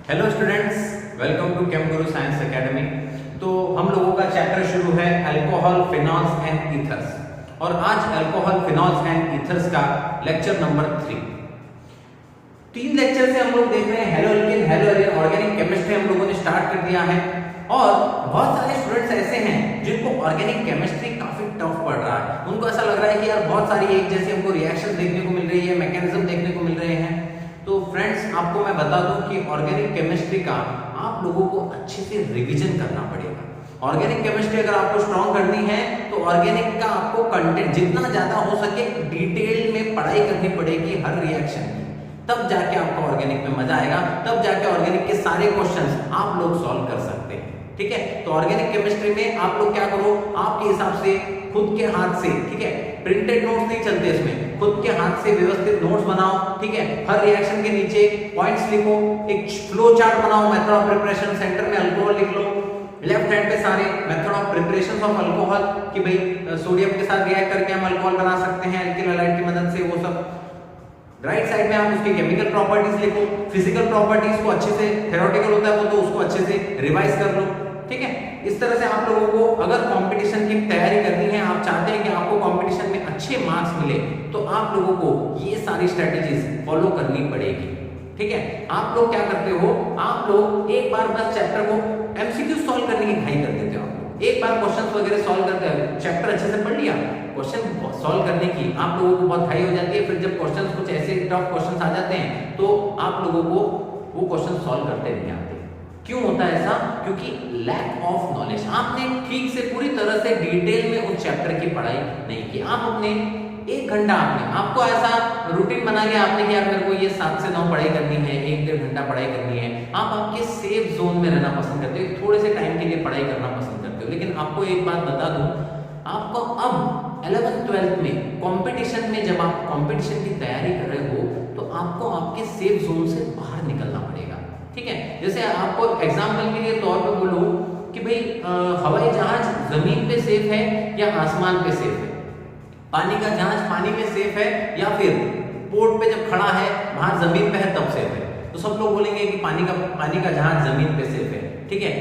Hello students, welcome to came Guru science academy. तो हम लोगों का चैप्टर शुरू है अल्कोहल, फिनॉल्स एंड ईथर्स और आज अल्कोहल, फिनॉल्स एंड ईथर्स का लेक्चर नंबर 3। 3 लेक्चर से हम लोग देख रहे हैं haloalkane, haloarene, organic chemistry हम लोगों ने स्टार्ट कर दिया है और बहुत सारे स्टूडेंट्स ऐसे हैं जिनको ऑर्गेनिक केमिस्ट्री काफी टफ पड़ रहा है। उनको ऐसा लग रहा है कि यार बहुत सारी एक जैसी हमको रिएक्शन देखने को मिल रही है, मैकेनिज्म देखने को मिल रहे हैं। तो फ्रेंड्स, आपको मैं बता दूं कि ऑर्गेनिक केमिस्ट्री का आप लोगों को अच्छे से रिवीजन करना पड़ेगा। ऑर्गेनिक केमिस्ट्री अगर आपको स्ट्रॉन्ग करनी है तो ऑर्गेनिक का आपको कंटेंट जितना ज्यादा हो सके डिटेल में पढ़ाई करनी पड़ेगी हर रिएक्शन की, तब जाके आपको ऑर्गेनिक में मजा आएगा, तब जाके ऑर्गेनिक के सारे क्वेश्चंस आप लोग सॉल्व कर सकते हैं। ठीक है, तो ऑर्गेनिक केमिस्ट्री में आप लोग क्या करो, आपके हिसाब से खुद के हाथ से, ठीक है, प्रिंटेड नोट्स नहीं चलते इसमें, खुद के हाथ से व्यवस्थित नोट्स बनाओ। ठीक है, हर रिएक्शन के नीचे पॉइंट्स लिखो, एक फ्लो चार्ट बनाओ, मेथड ऑफ प्रिपरेशन, सेंटर में अल्कोहल लिख लो, लेफ्ट हैंड पे सारे method of preparation of alcohol कि भाई सोडियम के साथ रिएक्ट करके हम अल्कोहल बना सकते हैं एल्किल हैलाइड की मदद से, वो सब। राइट साइड में आप उसकी केमिकल प्रॉपर्टीज लिखो, फिजिकल प्रॉपर्टीज को अच्छे से, थ्योरेटिकल होता है वो तो उसको अच्छे से रिवाइज कर लो। ठीक है, इस तरह से आप लोगों को अगर कंपटीशन की तैयारी करनी है, आप चाहते हैं कि आपको कंपटीशन में अच्छे मार्क्स मिले, तो आप लोगों को ये सारी स्ट्रेटेजीज फॉलो करनी पड़ेगी। ठीक है, आप लोग क्या करते हो, आप लोग एक बार बस चैप्टर को एमसीक्यू सॉल्व करने की घाई कर देते हो। आप लोग एक बार क्वेश्चंस वगैरह सॉल्व करते हो, चैप्टर अच्छे से पढ़ लिया, क्वेश्चन सॉल्व करने की आप लोगों को बहुत हाई हो जाती है। फिर जब क्वेश्चंस कुछ ऐसे टफ क्वेश्चंस आ जाते हैं तो आप लोगों को वो क्वेश्चन सॉल्व करते नहीं आते। क्यों होता है ऐसा? क्योंकि लैक ऑफ नॉलेज, आपने ठीक से पूरी तरह से डिटेल में उस चैप्टर की पढ़ाई नहीं की। आप अपने 1 घंटा आपको ऐसा रूटीन बना लिया आपने कि यार मेरे को ये 7 से 9 पढ़ाई करनी है, 1-1.5 घंटा पढ़ाई करनी है। आप आपके सेफ जोन में रहना पसंद करते हो, थोड़े से टाइम के लिए पढ़ाई करना पसंद करते हो। लेकिन आपको एक बात बता दूं, आपको अब 11th-12th में कंपटीशन में, जब आप कंपटीशन की तैयारी कर रहे हो तो आपको आपके सेफ जोन से बाहर निकलना पड़ेगा। ठीक है, जैसे आपको एग्जाम्पल के लिए तौर पे बोलूं कि भाई हवाई जहाज जमीन पे सेफ है या आसमान पे सेफ है, पानी का जहाज पानी में सेफ है या फिर पोर्ट पे जब खड़ा है वहां जमीन पे है तब सेफ है। तो सब लोग बोलेंगे कि पानी का जहाज जमीन पे सेफ है। ठीक है,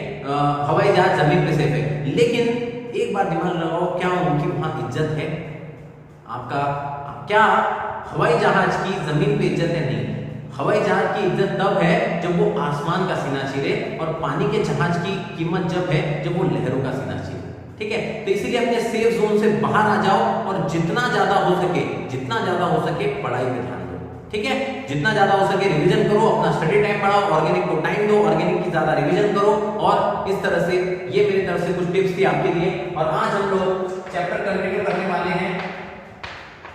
हवाई जहाज जमीन पे सेफ है। लेकिन एक बार दिमाग लगाओ, क्या उनकी वहां इज्जत है? आपका क्या हवाई जहाज की जमीन पे इज्जत है? नहीं। हवाई जहाज की इज्जत तब है जब वो आसमान का सीना चीरे, और पानी के जहाज की कीमत जब है जब वो लहरों का सीना चीरे। ठीक है, तो इसीलिए अपने सेफ जोन से बाहर आ जाओ और जितना ज्यादा हो सके पढ़ाई पे ध्यान दो। ठीक है, जितना ज्यादा हो सके रिवीजन करो, अपना स्टडी टाइम बढ़ाओ, ऑर्गेनिक को टाइम दो, ऑर्गेनिक की ज्यादा रिवीजन करो। और इस तरह से ये मेरी तरफ से कुछ टिप्स थी आपके लिए। और आज हम लोग चैप्टर कंटिन्यू करने वाले हैं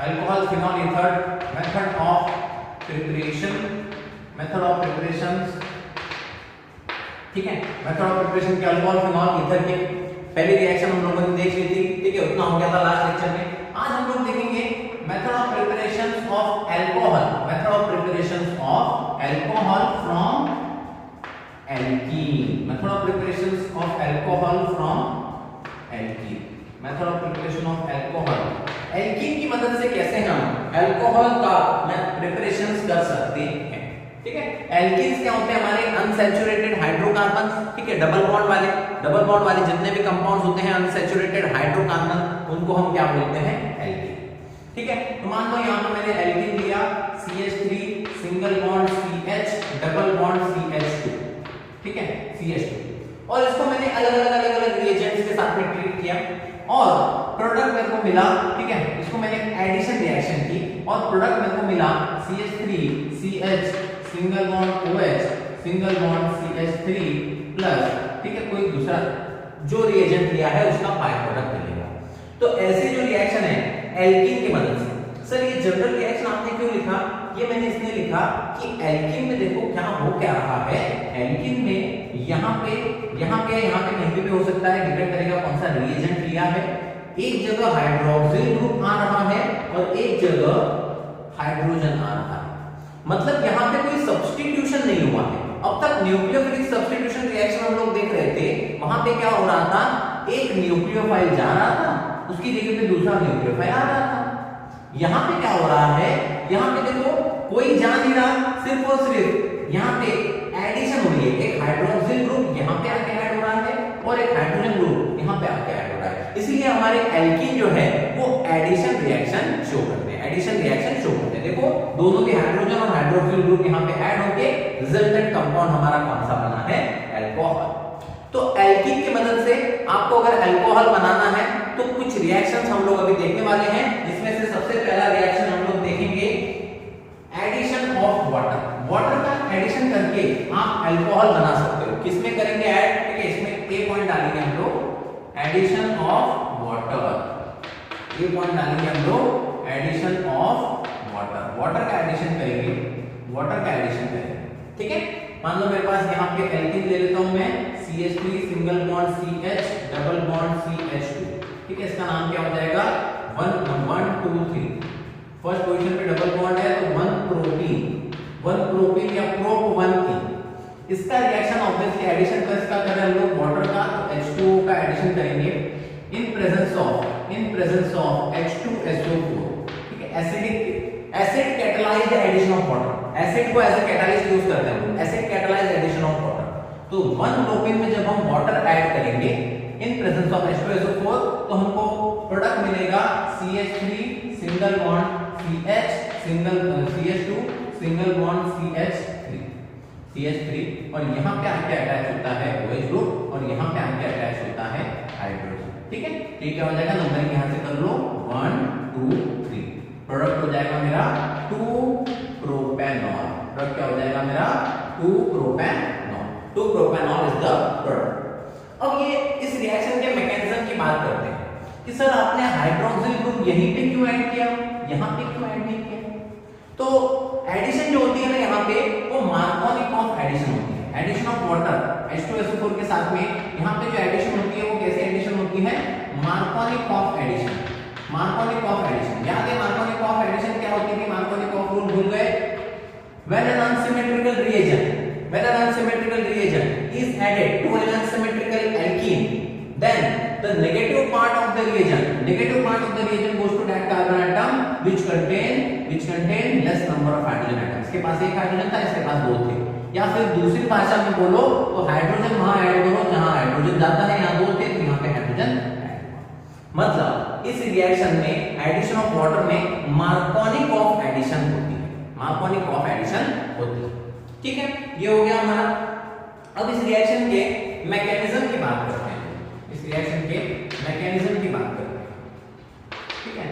alcohol, phenol, ether, method of preparation. ठीक है, मेथड ऑफ प्रिपरेशन के अल्कोहल, फिनॉल, ईथर के पहली रिएक्शन हम लोगों ने देख ली थी। ठीक है, उतना हो गया था लास्ट लेक्चर में। आज हम लोग देखेंगे method of preparation of alcohol, from alkene, method of preparation of alcohol from alkene, method of preparation of alcohol. Alkene की मदद से कैसे हम अल्कोहल का प्रिपरेशंस कर सकते हैं। ठीक है, एल्कीन्स क्या होते हैं? हमारे अनसैचुरेटेड हाइड्रोकार्बन। ठीक है, डबल बॉन्ड वाले जितने भी कंपाउंड्स होते हैं अनसैचुरेटेड हाइड्रोकार्बन, उनको हम क्या बोलते हैं? एल्कीन। ठीक है, तो मान लो यहां पर मैंने एल्कीन लिया, CH3 single bond CH, double bond CH2। ठीक है, CH2, और इसको मैंने अलग-अलग रिएजेंट्स के साथ में ट्रीट किया और प्रोडक्ट मेरे को मिला। ठीक है, इसको मैंने एडिशन रिएक्शन की और प्रोडक्ट मेरे को मिला CH3 CH single bond OH single bond CH3 plus, ठीक है, कोई दूसरा जो रिएजेंट लिया है उसका बाय प्रोडक्ट मिलेगा। तो ऐसे जो रिएक्शन है एल्कीन की मदद से। सर ये जनरल रिएक्शन आपने क्यों लिखा? ये मैंने इसलिए लिखा कि एल्कीन में देखो क्या रहा है। एल्कीन में यहाँ पे कहीं भी हो सकता है, डिपेंड करेगा कौन सा रिएजेंट लिया है। एक जगह हाइड्रोक्सिल ग्रुप आ रहा है और एक जगह हाइड्रोजन आ रहा है, मतलब यहाँ पे कोई सब्स्टिट्यूशन नहीं हुआ है। अब तक न्यूक्लियोफिलिक सब्स्टिट्यूशन रिएक्शन हम लोग देख रहे थे, वहां पे क्या हो रहा था, एक न्यूक्लियोफाइल जा रहा था, उसकी जगह पे दूसरा न्यूक्लियोफाइल आ रहा था। यहाँ पे क्या हो रहा है, यहाँ पे देखो कोई जा नहीं रहा, सिर्फ और सिर्फ यहाँ पे एडिशन हो रही है। पे आके ऐड हो रहा है, इसलिए हमारे एल्कीन जो है वो एडिशन रिएक्शन शो करते हैं, एडिशन रिएक्शन शो करते हैं। देखो दोनों के हाइड्रोजन और हाइड्रोक्सिल ग्रुप यहाँ पे ऐड होके रिजल्टेंट कंपाउंड हमारा कौन सा बना है, अल्कोहल। तो एल्कीन की मदद से आपको अगर अल्कोहल बनाना है तो कुछ रिएक्शंस हम लोग अभी देखने वाले हैं, जिसमें से सबसे पहला रिएक्शन हम लोग देखेंगे एडिशन ऑफ वाटर। वाटर का एडिशन करके आप अल्कोहल बना सकते हो। किसमें करेंगे ऐड, ठीक है, इसमें ए पॉइंट डालेंगे हम लोग addition of water, a point डालेंगे हम लोग एडिशन ऑफ वाटर, वाटर का एडिशन करेंगे, वाटर का एडिशन करेंगे, ठीक है। मान लो मेरे पास यहाँ पे एल्कीन ले लेता हूं मैं, CH3 single bond CH double bond CH2, ठीक है, इसका नाम क्या हो जाएगा 1 2 3। फर्स्ट पोजीशन पे डबल बॉन्ड है तो 1 प्रोपीन या प्रोप 1 की। इसका रिएक्शन ऑब्वियसली एडिशन का इसका करें हम लोग वाटर का, तो H2O का एडिशन करेंगे इन प्रेजेंस ऑफ H2SO4, ठीक है। Acid catalysed addition of water, acid को एज ए कैटालिस्ट यूज करते हैं, acid catalysed addition of water. तो 1 प्रोपीन में जब हम वाटर ऐड करेंगे इन प्रेजेंस ऑफ H2SO4 तो हमको प्रोडक्ट मिलेगा CH3 single bond CH single CH2 single bond CH3 और यहाँ पे आके अटैच होता है OH ग्रुप और यहाँ पे आके अटैच होता है हाइड्रोजन, ठीक है। तो क्या हो जाएगा, नंबरिंग यहाँ से कर लो 1 2 3, प्रोडक्ट हो जाएगा मेरा 2 प्रोपेनॉल, प्रोडक्ट क्या हो जाएगा मेरा 2 propanol, 2 propanol is the product. अब ये इस रिएक्शन के मैकेनिज्म की बात करते हैं कि सर आपने हाइड्रोक्सिल ग्रुप यहीं पे क्यों ऐड किया, यहाँ पे क्यों ऐड नहीं किया। तो एडिशन जो होती है ना यहाँ पे वो मार्कोनिक ऑफ एडिशन होती है, एडिशन ऑफ वाटर H2SO4 के साथ में यहाँ पे जो एडिशन होती है वो कैसे एडिशन होती है, Markovnikov addition, Markovnikov addition. याद है मार्कोनिक ऑफ एडिशन क्या होती थी, मार्कोनिक ऑफ रूल भूल गए, when an unsymmetrical reagent is added to an unsymmetrical alkene, then the negative part of the reagent goes to that carbon atom which contain less number of hydrogen atoms। इसके पास एक hydrogen था, इसके पास 2 थे। या फिर दूसरी भाषा में बोलो तो हाइड्रोजन वहां ऐड करो जहां हाइड्रोजन जाता है, यहाँ 2 थे तो यहाँ पे हाइड्रोजन ऐड हुआ। मतलब इस रिएक्शन में एडिशन ऑफ वाटर में मार्कोनिक ऑफ एडिशन होती है, मार्कोनिक ऑफ एडिशन होती है, ठीक है। ये हो गया हमारा। अब इस रिएक्शन के मैकेनिज्म की बात करते हैं, इस रिएक्शन के मैकेनिज्म की बात करते हैं, ठीक है।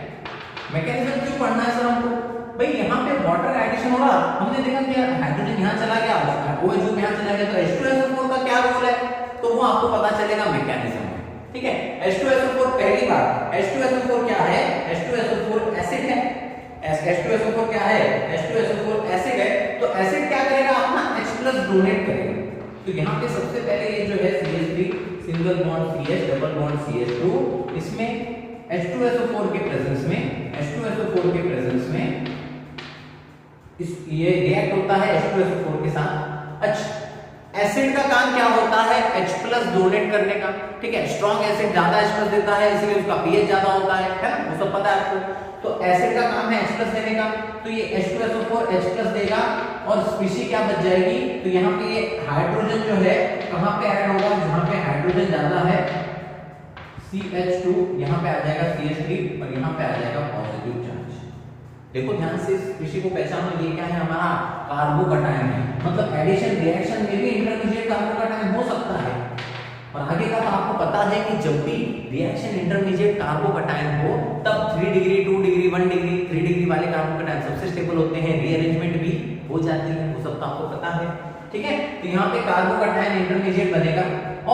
मैकेनिज्म क्यों पढ़ना है सर हमको, भाई यहाँ पे वाटर एडिशन हो रहा, हमने देखा कि हाइड्रोजन यहाँ चला गया, OH ग्रुप यहाँ चला गया, तो H2SO4 का क्या रोल है, तो वो आपको पता चलेगा मैकेनिज्म में, ठीक है। H2SO4 पहली बात, H2SO4 क्या है, H2SO4 एसिड है, H2SO4 क्या है, H2SO4 एसिड है। तो एसिड क्या करेगा, अपना H+ डोनेट करेगा। तो यहाँ पे सबसे पहले ये जो है CH3 single bond CH double bond CH2, इसमें H2SO4 के प्रेजेंस में ये रिएक्ट होता है H2SO4 के साथ। अच्छा, एसिड का काम क्या होता है, H+ डोनेट करने का, ठीक है। स्ट्रॉन्ग एसिड ज्यादा H+ देता है, इसलिए उसका pH ज्यादा होता है ना, वो सब पता है आपको। तो एसिड का काम है H+ देने का, तो ये H2SO4 H+ देगा और स्पीशीज क्या बच जाएगी, तो यहाँ पे ये हाइड्रोजन जो है कहाँ पे ऐड होगा, जहाँ पे हाइड्रोजन ज्यादा है CH2, यहाँ पे आ जाएगा CH3 और यहाँ पे आ जाएगा पॉजिटिव चार्ज। देखो ध्यान से इस स्पीशीज को पहचानो, ये क्या है, हमारा कार्बोकैटायन है। मतलब एडिशन रिएक्शन में भी इंटरमीडिएट कार्बोकैटायन हो सकता है। और आगे का तो आपको पता है कि जब भी रिएक्शन इंटरमीडिएट कार्बोकैटायन हो तब 3 डिग्री 2 डिग्री 1 डिग्री 3 डिग्री वाले कार्बोकैटायन सबसे स्टेबल होते हैं, रीअरेंजमेंट भी हो जाती है, वो सब तो आपको पता है, ठीक है। तो यहाँ पे कार्बोकैटायन इंटरमीडिएट बनेगा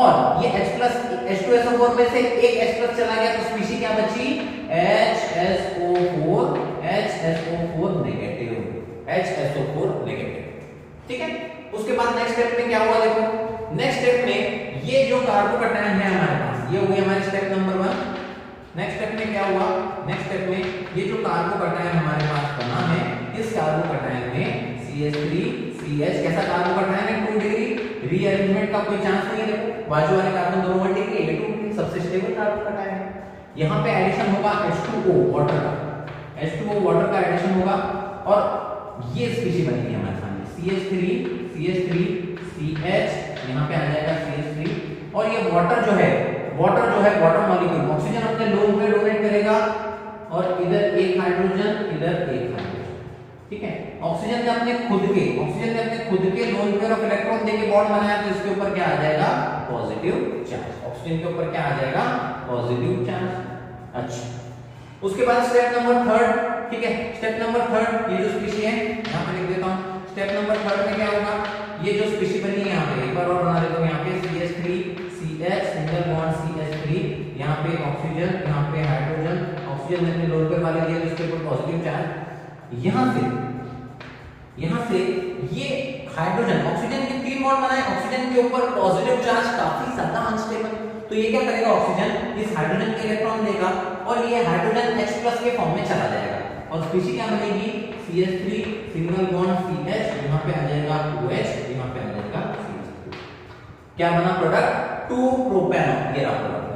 और ये H+H2SO4 में से एक H+ चला गया, तो स्पीशीज क्या बची, HSO4 नेगेटिव, ठीक है। उसके बाद नेक्स्ट स्टेप में क्या हुआ, देखो नेक्स्ट स्टेप में ये जो कार्बोकैटायन है हमारे पास, ये हो गया हमारे स्टेप नंबर 1। नेक्स्ट स्टेप में क्या हुआ, नेक्स्ट स्टेप में ये जो कार्बोकैटायन हमारे पास बना है, इस कार्बोकैटायन में CH3 CH कैसा कार्बोकैटायन है, 2 डिग्री, रीअरेंजमेंट का कोई चांस नहीं है। देखो बाजू वाले कार्बन दोनों 1 डिग्री, ये 2 डिग्री, सबसे स्टेबल कार्बोकैटायन है। यहाँ पे एडिशन होगा H2O वाटर का, H2O वाटर का एडिशन होगा और ये स्पीशीज बनेगी हमारे सामने CH3 CH3 CH, यहाँ पे आ जाएगा CH3 और ये वाटर जो है वाटर जो है, वाटर मॉलिक्यूल ऑक्सीजन अपने लोन पे डोनेट करेगा और इधर एक हाइड्रोजन, इधर एक हाइड्रोजन, ठीक है। ऑक्सीजन ने अपने खुद के लोन पेयर ऑफ इलेक्ट्रॉन देके बॉन्ड बनाया, तो इसके ऊपर क्या आ जाएगा, पॉजिटिव चार्ज। ऑक्सीजन के ऊपर क्या आ जाएगा, पॉजिटिव चार्ज। अच्छा, उसके बाद स्टेप नंबर 3, ठीक है। स्टेप नंबर 3, ये जो स्पीशी है यहां पे लिख देता हूं। स्टेप नंबर 3 में क्या होगा, ये जो स्पीशी बनी है यहां पे, एक बार और बना देता हूं। यहां पे CH3 CH single bond CH3, यहां पे ऑक्सीजन, यहां पे हाइड्रोजन, ऑक्सीजन ने लोन पेयर वाले दिया तो इसके ऊपर पॉजिटिव चार्ज। यहां से ये हाइड्रोजन, ऑक्सीजन के 3 बॉन्ड बनाए, ऑक्सीजन के ऊपर पॉजिटिव चार्ज, काफी ज्यादा अनस्टेबल, तो ये क्या करेगा, ऑक्सीजन इस हाइड्रोजन के इलेक्ट्रॉन लेगा और ये हाइड्रोजन H+ के फॉर्म में चला जाएगा और स्पीशी क्या बनेगी, CH3 सिंगल बॉन्ड CH, यहां पे आ जाएगा OH, यहां पे आ जाएगा CH3। क्या बना प्रोडक्ट, 2 प्रोपेनॉल, ये रहा प्रोडक्ट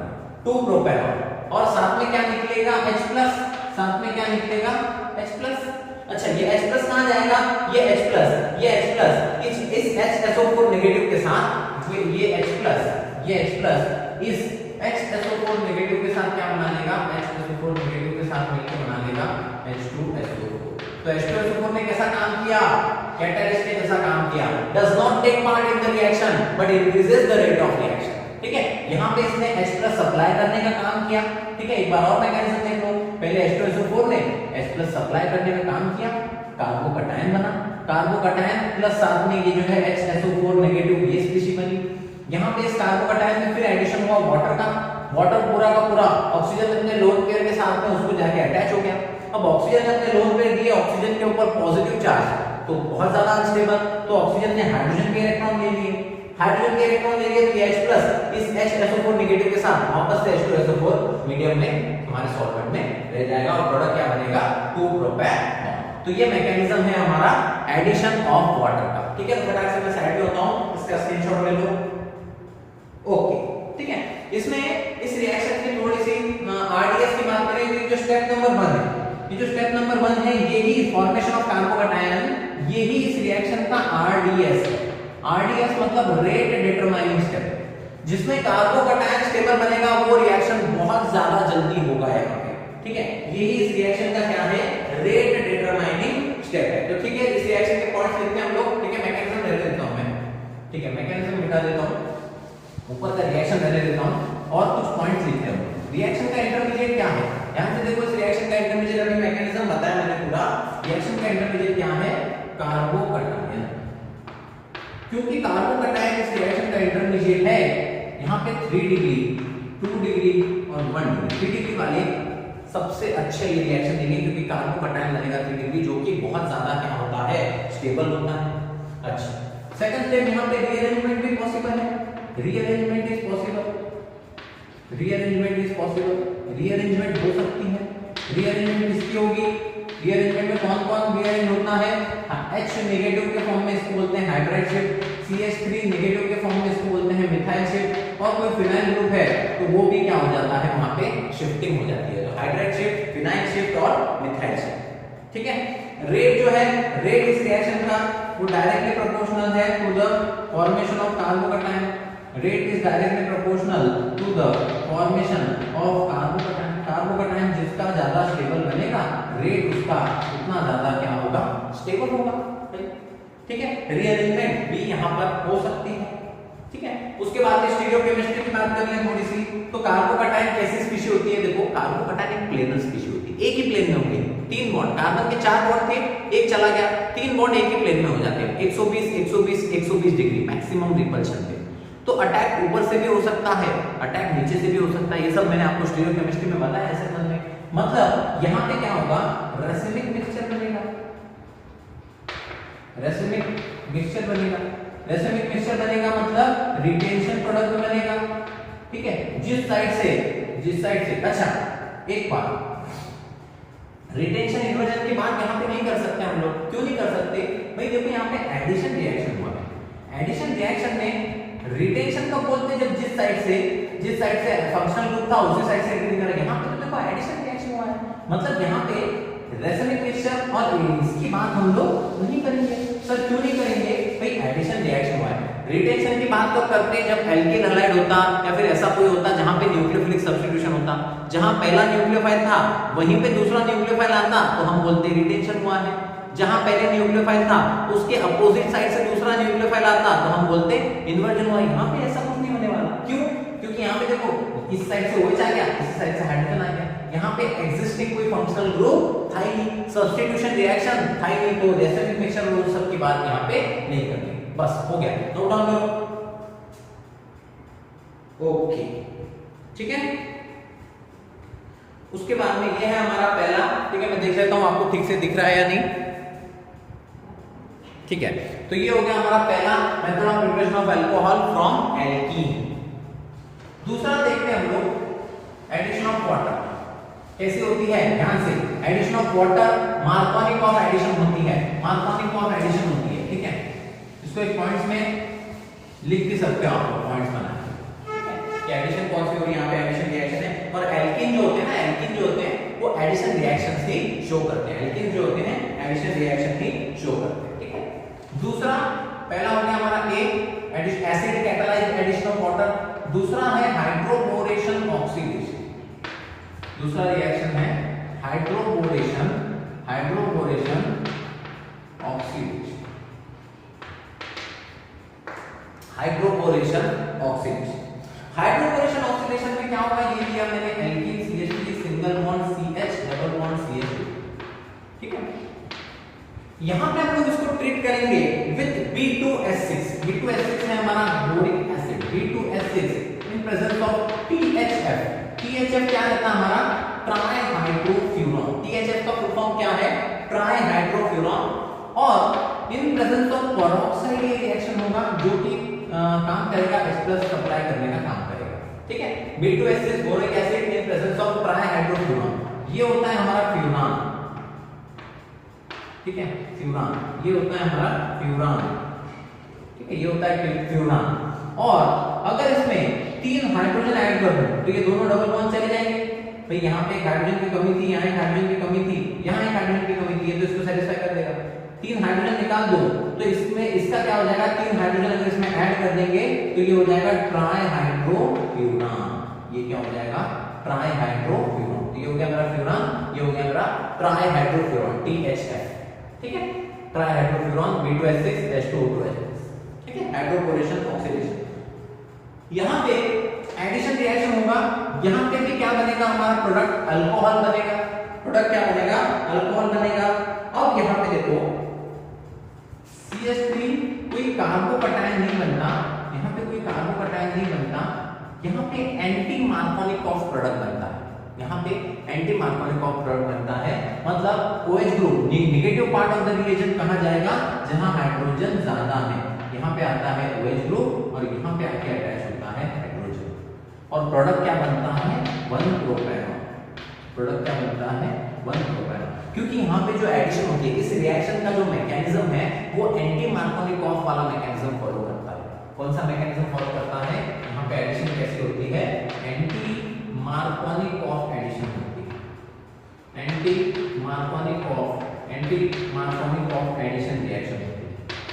2 प्रोपेनॉल, और साथ में क्या निकलेगा, H+, साथ में क्या निकलेगा, H+। अच्छा, ये H+ कहां जाएगा, ये H+ इस HSO4 नेगेटिव के साथ, ये H+ इस HSO4 नेगेटिव के साथ क्या बना लेगा, HSO4 नेगेटिव के साथ मिलकर बना लेगा H2SO4। तो H2SO4 ने कैसा काम किया, कैटलिस्ट के जैसा काम किया, does not take part in the reaction but increases the rate of reaction, ठीक है। यहां पे इसने H+ सप्लाई करने का काम किया, ठीक है। एक बार और मैकेनिज्म देख लो, पहले H2SO4 ने H+ सप्लाई करने का काम किया, कार्बोकैटायन बना, कार्बोकैटायन प्लस साथ में ये जो है HSO4 नेगेटिव, ये स्पीशी बनी। यहाँ पे इस कार्बोकैटायन में फिर एडिशन हुआ वाटर का, वाटर पूरा का पूरा ऑक्सीजन अपने लोन पेयर के साथ में उसको जाके अटैच हो गया। अब ऑक्सीजन ने अपने लोन पेयर दिए, ऑक्सीजन के ऊपर पॉजिटिव चार्ज, तो बहुत ज्यादा अनस्टेबल, तो ऑक्सीजन ने हाइड्रोजन के इलेक्ट्रॉन ले लिए, हाइड्रोजन के इलेक्ट्रॉन ले लिए, तो H+ इस HSO4 नेगेटिव के साथ वापस से H2SO4 मीडियम में हमारे सॉल्वेंट में रह जाएगा और प्रोडक्ट क्या बनेगा, 2 प्रोपेनॉल। तो ये मैकेनिज्म है हमारा एडिशन ऑफ वाटर का, ठीक है। फटाक से मैं साइड पे होता हूं, इसका स्क्रीनशॉट ले लो, ओके, ठीक है। इसमें इस रिएक्शन की थोड़ी सी RDS की बात करें तो जो स्टेप नंबर 1 है, ये जो स्टेप नंबर 1 है, यही फॉर्मेशन ऑफ कार्बोकैटायन, यही इस रिएक्शन का RDS है। RDS मतलब रेट डिटरमाइनिंग स्टेप, जिसमें कार्बोकैटायन स्टेबल बनेगा, वो रिएक्शन बहुत ज्यादा जल्दी होगा यहाँ पे, ठीक है। यही इस रिएक्शन का क्या है, रेट डिटरमाइनिंग स्टेप है। तो ठीक है, इस रिएक्शन के पॉइंट्स लिखते हैं हम लोग, ठीक है। मैकेनिज्म ले लेता हूं मैं, ठीक है, मैकेनिज्म मिटा देता हूं, ऊपर का रिएक्शन रहने देता हूं और कुछ पॉइंट्स लिखते हैं। रिएक्शन का इंटरमीडिएट क्या है, यहां से देखो, इस रिएक्शन का इंटरमीडिएट अभी मैकेनिज्म बताया मैंने पूरा। रिएक्शन का इंटरमीडिएट क्या है, कार्बोकैटायन, क्योंकि कार्बोकैटायन इस रिएक्शन का इंटरमीडिएट है। यहां पे 3 डिग्री, 2 डिग्री और 1 डिग्री, 3 डिग्री वाले सबसे अच्छे ये रिएक्शन देंगे, क्योंकि कार्बोकैटायन लगेगा 3 डिग्री, जो कि बहुत ज्यादा क्या होता है, स्टेबल होता है। अच्छा, सेकंड स्टेप, यहां पे रीअरेंजमेंट भी पॉसिबल है, rearrangement is possible, rearrangement is possible, rearrangement हो सकती है। रीअरेंजमेंट किसकी होगी, रीअरेंजमेंट में कौन कौन रीअरेंज होता है, H नेगेटिव के फॉर्म में इसको बोलते हैं हाइड्राइड शिफ्ट, CH3 नेगेटिव के फॉर्म में इसको बोलते हैं मिथाइल शिफ्ट, और कोई फिनाइल ग्रुप है तो वो भी क्या हो जाता है, वहां पे शिफ्टिंग हो जाती है। तो हाइड्राइड शिफ्ट, फिनाइल शिफ्ट और मिथाइल शिफ्ट, ठीक है। रेट जो है, रेट इस रिएक्शन का वो डायरेक्टली प्रोपोर्शनल है to the formation of carbocation, rate is directly proportional to the formation of carbocation. Carbocation जिसका ज्यादा स्टेबल बनेगा, रेट उसका उतना ज्यादा क्या होगा, स्टेबल होगा, ठीक है। रीअरेंजमेंट भी यहां पर हो सकती है, ठीक है। उसके बाद स्टीरियोकेमिस्ट्री की बात कर लें थोड़ी सी, तो कार्बोकैटायन कैसी स्पीशी होती है, देखो कार्बोकैटायन एक प्लेनर स्पीशी होती है, एक ही प्लेन में होंगे, 3 बॉन्ड, कार्बन के 4 बॉन्ड थे, एक चला गया, 3 बॉन्ड एक ही प्लेन में हो जाते हैं, 120 डिग्री मैक्सिमम रिपल्शन पे। तो अटैक ऊपर से भी हो सकता है, अटैक नीचे से भी हो सकता है, ये सब मैंने आपको स्टीरियोकेमिस्ट्री में बताया ऐसे में। मतलब यहां पे क्या होगा, रेसिमिक मिक्सचर बनेगा, रेसिमिक मिक्सचर बनेगा, रेसिमिक मिक्सचर बनेगा मतलब रिटेंशन प्रोडक्ट बनेगा, ठीक है। जिस साइड से अच्छा, एक बात, रिटेंशन इन्वर्जन की बात यहां पे नहीं कर सकते हम लोग, क्यों नहीं कर सकते भाई, देखो यहां पे एडिशन रिएक्शन हुआ है, एडिशन रिएक्शन में रिटेंशन कब बोलते हैं, जब जिस साइड से फंक्शनल ग्रुप था उसी साइड से एग्री करेंगे। यहां पे तो देखो एडिशन रिएक्शन हुआ है, मतलब यहां पे रेसिमिक मिक्सचर और एडीज की बात हम लोग नहीं करेंगे। सर क्यों नहीं करेंगे भाई, एडिशन रिएक्शन हुआ है, रिटेंशन की बात कब करते हैं, जब एल्किल हैलाइड होता या फिर ऐसा कोई होता जहां पे न्यूक्लियोफिलिक सब्स्टिट्यूशन होता, जहां पहला न्यूक्लियोफाइल था वहीं पे दूसरा न्यूक्लियोफाइल आता तो हम बोलते हैं रिटेंशन हुआ है। जहां पहले न्यूक्लियोफाइल था उसके अपोजिट साइड से दूसरा न्यूक्लियोफाइल आता तो हम बोलते हैं इन्वर्जन हुआ। यहाँ पे ऐसा कुछ नहीं होने वाला, क्यों? क्योंकि यहाँ पे देखो इस साइड से OH आ गया, इस साइड से हाइड्रोजन आ गया, यहाँ पे एग्जिस्टिंग कोई फंक्शनल ग्रुप था ही नहीं, सब्स्टिट्यूशन रिएक्शन था ही नहीं, तो रेसिप्रोकल मिक्सचर रूल सब की बात यहाँ पे नहीं करनी। बस हो गया, नोट डाउन करो। ओके, ठीक है। उसके बाद में ये है हमारा पहला, ठीक है, मैं देख लेता हूं आपको ठीक से दिख रहा है या नहीं। ठीक है, तो ये हो गया हमारा पहला method of preparation of alcohol from alkene. दूसरा देखते हैं हम लोग एडिशन ऑफ वाटर कैसे होती है। ध्यान से, addition of water Markovnikov addition होती है, मार्कोनिक ऑफ एडिशन होती है। ठीक है, इसको एक पॉइंट्स में लिख भी सकते हो आप, पॉइंट्स बना कि एडिशन कौन सी हो रही है, यहाँ पे एडिशन रिएक्शन है। और एल्कीन जो होते हैं ना, एल्कीन जो होते हैं वो एडिशन रिएक्शन ही शो करते हैं, एल्कीन जो होते हैं एडिशन रिएक्शन ही शो करते हैं। ठीक है, दूसरा पहला हो गया हमारा a acid catalysed addition of water, दूसरा है हाइड्रोबोरेशन ऑक्सीडेशन। दूसरा रिएक्शन है hydroboration, hydroboration oxidation, hydroboration oxidation. Hydroboration oxidation में क्या होगा, ये लिया मैंने alkene CH3 single bond CH double bond CH2। ठीक है, यहां पे हम लोग इसको ट्रीट करेंगे विद B2S6। B2S6 है हमारा boric acid, B2S6 in presence of THF। THF क्या रहता है हमारा, ट्राई हाइड्रोफ्यूरॉन। THF का फुल फॉर्म क्या है, ट्राई हाइड्रोफ्यूरॉन। और इन प्रेजेंस ऑफ पेरोक्साइड ये रिएक्शन होगा जो कि काम करेगा H+ सप्लाई करने का काम करेगा। ठीक है, B2S6 boric acid in presence of trihydrofuran, ये होता है हमारा फ्यूरान। ठीक है, फ्यूरान, ये होता है हमारा फ्यूरान। ठीक है, ये होता है फ्यूरान। और अगर इसमें 3 हाइड्रोजन ऐड कर दूं तो ये दोनों डबल बॉन्ड चले जाएंगे। भाई यहाँ पे एक हाइड्रोजन की कमी थी, यहाँ एक हाइड्रोजन की कमी थी, यहाँ एक हाइड्रोजन की कमी थी, तो इसको सेटिस्फाई कर देगा। 3 हाइड्रोजन निकाल दो तो इसमें इसका क्या हो जाएगा, 3 हाइड्रोजन अगर इसमें ऐड कर देंगे तो ये हो जाएगा ट्राई हाइड्रोफ्यूरान। ये क्या हो जाएगा, ट्राई हाइड्रोफ्यूरान। तो ये हो गया मेरा फ्यूरान, ये हो गया मेरा ट्राई हाइड्रोफ्यूरान THF। ठीक है, ट्राई हाइड्रोफ्यूरान B2S6 H2O2H+। ठीक है, हाइड्रोबोरेशन ऑक्सीडेशन। यहाँ पे एडिशन रिएक्शन होगा, यहाँ पे भी क्या बनेगा हमारा प्रोडक्ट, अल्कोहल बनेगा। प्रोडक्ट क्या बनेगा, अल्कोहल बनेगा। अब यहाँ पे देखो CH3 कोई कार्बोकटायन नहीं बनता, यहाँ पे कोई कार्बोकटायन नहीं बनता, यहाँ पे एंटी मार्कोनिक ऑफ प्रोडक्ट बनता है। यहाँ पे एंटी मार्कोनिक ऑफ प्रोडक्ट बनता है, मतलब OH group negative part of the reagent कहां जाएगा, जहां हाइड्रोजन ज्यादा है। यहाँ पे आता है OH ग्रुप और यहाँ पे आके अटैच होता है हाइड्रोजन, और प्रोडक्ट क्या बनता है, 1-प्रोपेनॉल। प्रोडक्ट क्या बनता है, 1-प्रोपेनॉल। क्योंकि यहाँ पे जो एडिशन होती है, इस रिएक्शन का जो मैकेनिज्म है वो एंटी मार्कोनिक ऑफ वाला मैकेनिज्म फॉलो करता है। कौन सा मैकेनिज्म फॉलो करता है, यहाँ पे एडिशन कैसी होती है, एंटी मार्कोनिक ऑफ एडिशन होती है, anti Markovnikov addition reaction होती है।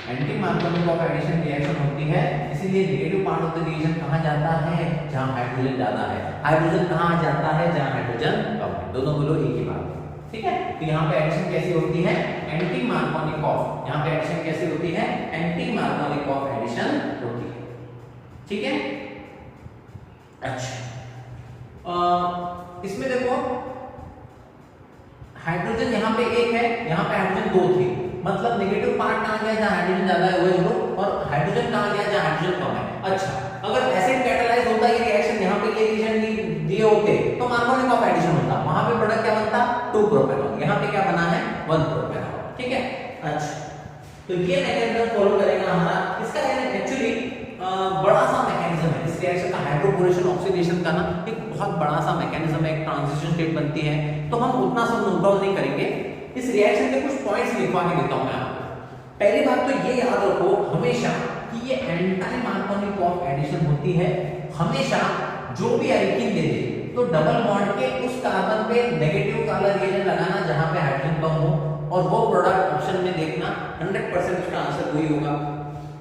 Anti Markovnikov addition reaction होती है, इसीलिए negative part of the reaction कहां जाता है, जहां हाइड्रोजन ज्यादा है। हाइड्रोजन कहां जाता है, जहां हाइड्रोजन कम है। दोनों बोलो एक ही बात है। ठीक है, तो यहाँ पे एडिशन कैसी होती है, एंटी मार्कोनिक ऑफ। यहाँ पे एडिशन कैसी होती है, एंटी मार्कोनिक ऑफ एडिशन होती है। ठीक है, अच्छा इसमें देखो हाइड्रोजन यहाँ पे 1 है, यहाँ पे हाइड्रोजन 2 थे, मतलब नेगेटिव पार्ट कहां गया, जहां हाइड्रोजन ज्यादा है OH ग्रुप, और हाइड्रोजन कहां गया, जहां हाइड्रोजन कम है। अच्छा, अगर एसिड कैटालाइज होता ये रिएक्शन, यहाँ पे ये रीजन दिए होते तो मार्कोनिक ऑफ एडिशन होता, वहां पे प्रोडक्ट क्या बनता, 2-प्रोपेनॉल। यहाँ पे क्या बना है, 1-प्रोपेनॉल। ठीक है, अच्छा, तो ये मैकेनिज्म फॉलो करेगा हमारा। इसका एक्चुअली बड़ा सा मैकेनिज्म है इस रिएक्शन का, हाइड्रोबोरेशन ऑक्सीडेशन का ना एक बहुत बड़ा सा मैकेनिज्म है, एक ट्रांजिशन स्टेट बनती है, तो हम उतना सब नोट डाउन नहीं करेंगे। इस रिएक्शन के कुछ पॉइंट्स लिखवा के देता हूं मैं आपको। पहली बात तो ये याद रखो हमेशा कि ये एंटी मार्कोनिक ऑफ एडिशन होती है। हमेशा जो भी एल्कीन ले दे तो डबल बॉन्ड के उस कार्बन पे नेगेटिव वाला रिएजेंट लगाना जहां पे हाइड्रोजन कम हो, और वो प्रोडक्ट ऑप्शन में देखना 100% उसका आंसर वही होगा।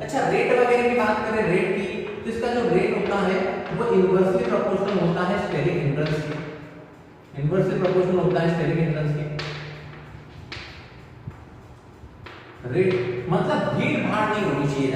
अच्छा रेट वगैरह की बात करें रेट की, तो इसका जो रेट होता है वो इनवर्सली प्रोपोर्शनल होता है स्टेरिक हिंड्रेंस के, इनवर्सली प्रोपोर्शनल होता है स्टेरिक हिंड्रेंस के। रेट मतलब भीड़ भाड़ नहीं होनी चाहिए,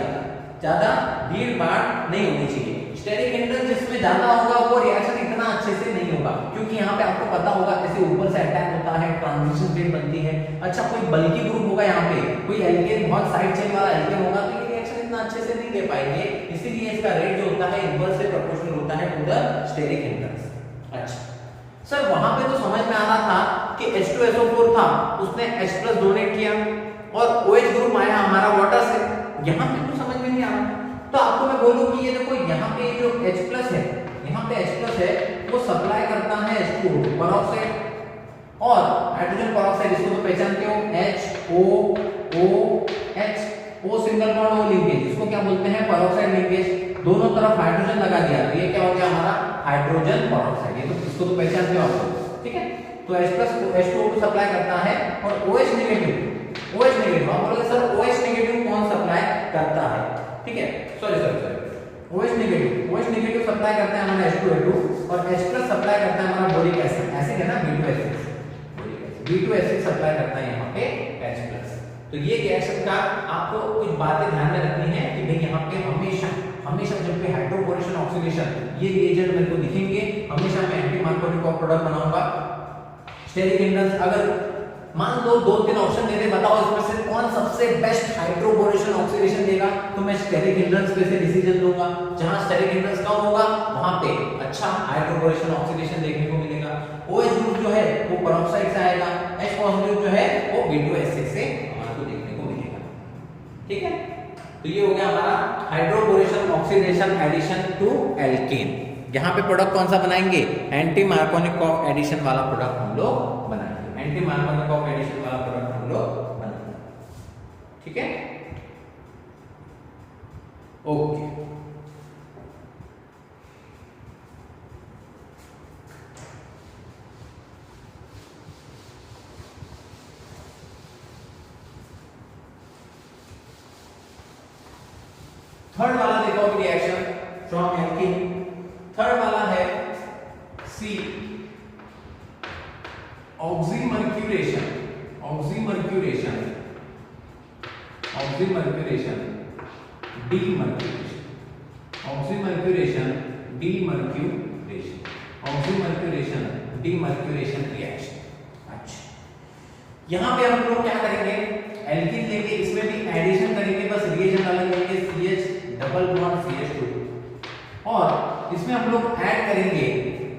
ज्यादा भीड़ भाड़ नहीं होनी चाहिए। स्टेरिक हिंड्रेंस जिसमें ज्यादा होगा वो रिएक्शन इतना अच्छे से नहीं होगा, क्योंकि यहाँ पे आपको पता होगा जैसे ऊपर से अटैक होता है, ट्रांजिशन स्टेट बनती है। अच्छा कोई बल्की ग्रुप होगा यहाँ पे, कोई एल्केन बहुत साइड चेन वाला एल्केन होगा, तो ये रिएक्शन इतना अच्छे से नहीं दे पाएंगे, इसीलिए इसका रेट जो होता है इनवर्सली प्रोपोर्शनल होता है टू द स्टेरिक हिंड्रेंस। अच्छा सर वहां पे तो समझ में आ रहा था कि H2SO4 था, उसने H+ डोनेट किया और OH ग्रुप आया हमारा वाटर से, यहाँ पे तो समझ में नहीं आ रहा। तो आपको मैं बोलूं कि ये देखो यहाँ पे जो H+ है, यहाँ पे H+ है वो सप्लाई करता है H2O पेरोक्साइड और हाइड्रोजन पेरोक्साइड, इसको तो पहचानते हो HOOH, O single bond O linkage, इसको क्या बोलते हैं पेरोक्साइड लिंकेज, दोनों तरफ हाइड्रोजन लगा दिया तो ये क्या हो गया हमारा हाइड्रोजन पेरोक्साइड, ये तो इसको तो पहचानते हो आप लोग, ठीक है। तो H+ को H2O को सप्लाई करता है और OH नेगेटिव आप बोलोगे सर OH नेगेटिव कौन सप्लाई करता है, ठीक है, सॉरी OH नेगेटिव सप्लाई करता है हमारा H2O2 और H+ सप्लाई करता है हमारा बोरिक एसिड, एसिड है ना B2H6 सप्लाई करता है यहाँ पे H+। तो ये रिएक्शन का आपको कुछ बातें ध्यान में रखनी है कि भाई यहाँ पे हमेशा जब भी हाइड्रोबोरेशन ऑक्सीडेशन ये रिएजेंट मेरे को दिखेंगे, हमेशा मैं एंटी मार्कोनिक प्रोडक्ट बनाऊंगा। स्टेरिक हिंड्रेंस अगर मान लो 2-3 ऑप्शन दे दे, बताओ इसमें से कौन सबसे बेस्ट हाइड्रोबोरेशन ऑक्सीडेशन देगा, तो मैं स्टेरिक हिंड्रेंस पे से डिसीजन दूंगा। जहां स्टेरिक हिंड्रेंस कम होगा वहां पे अच्छा हाइड्रोबोरेशन ऑक्सीडेशन देखने को मिलेगा। OH ग्रुप जो है वो पेरोक्साइड से आएगा, H पॉजिटिव जो है वो B2H6 से हमको देखने को मिलेगा, ठीक है। तो ये हो गया हमारा hydroboration oxidation addition to alkene. यहाँ पे प्रोडक्ट कौन सा बनाएंगे, एंटी मार्कोनिकॉफ एडिशन वाला प्रोडक्ट हम लोग बनाएंगे, एंटी मार्कोनिकॉफ एडिशन वाला प्रोडक्ट हम लोग बनाएंगे, ठीक है, ओके। थर्ड वाला देखो अभी रिएक्शन फ्रॉम एल्कीन, थर्ड वाला है C ऑक्सीमर्क्यूरेशन डीमर्क्यूरेशन रिएक्शन। अच्छा यहां पे हम लोग क्या करेंगे, एल्कीन लेंगे, इसमें भी एडिशन करेंगे, बस रिएजेंट अलग लेंगे CH डबल बॉन्ड CH2 और इसमें हम लोग ऐड करेंगे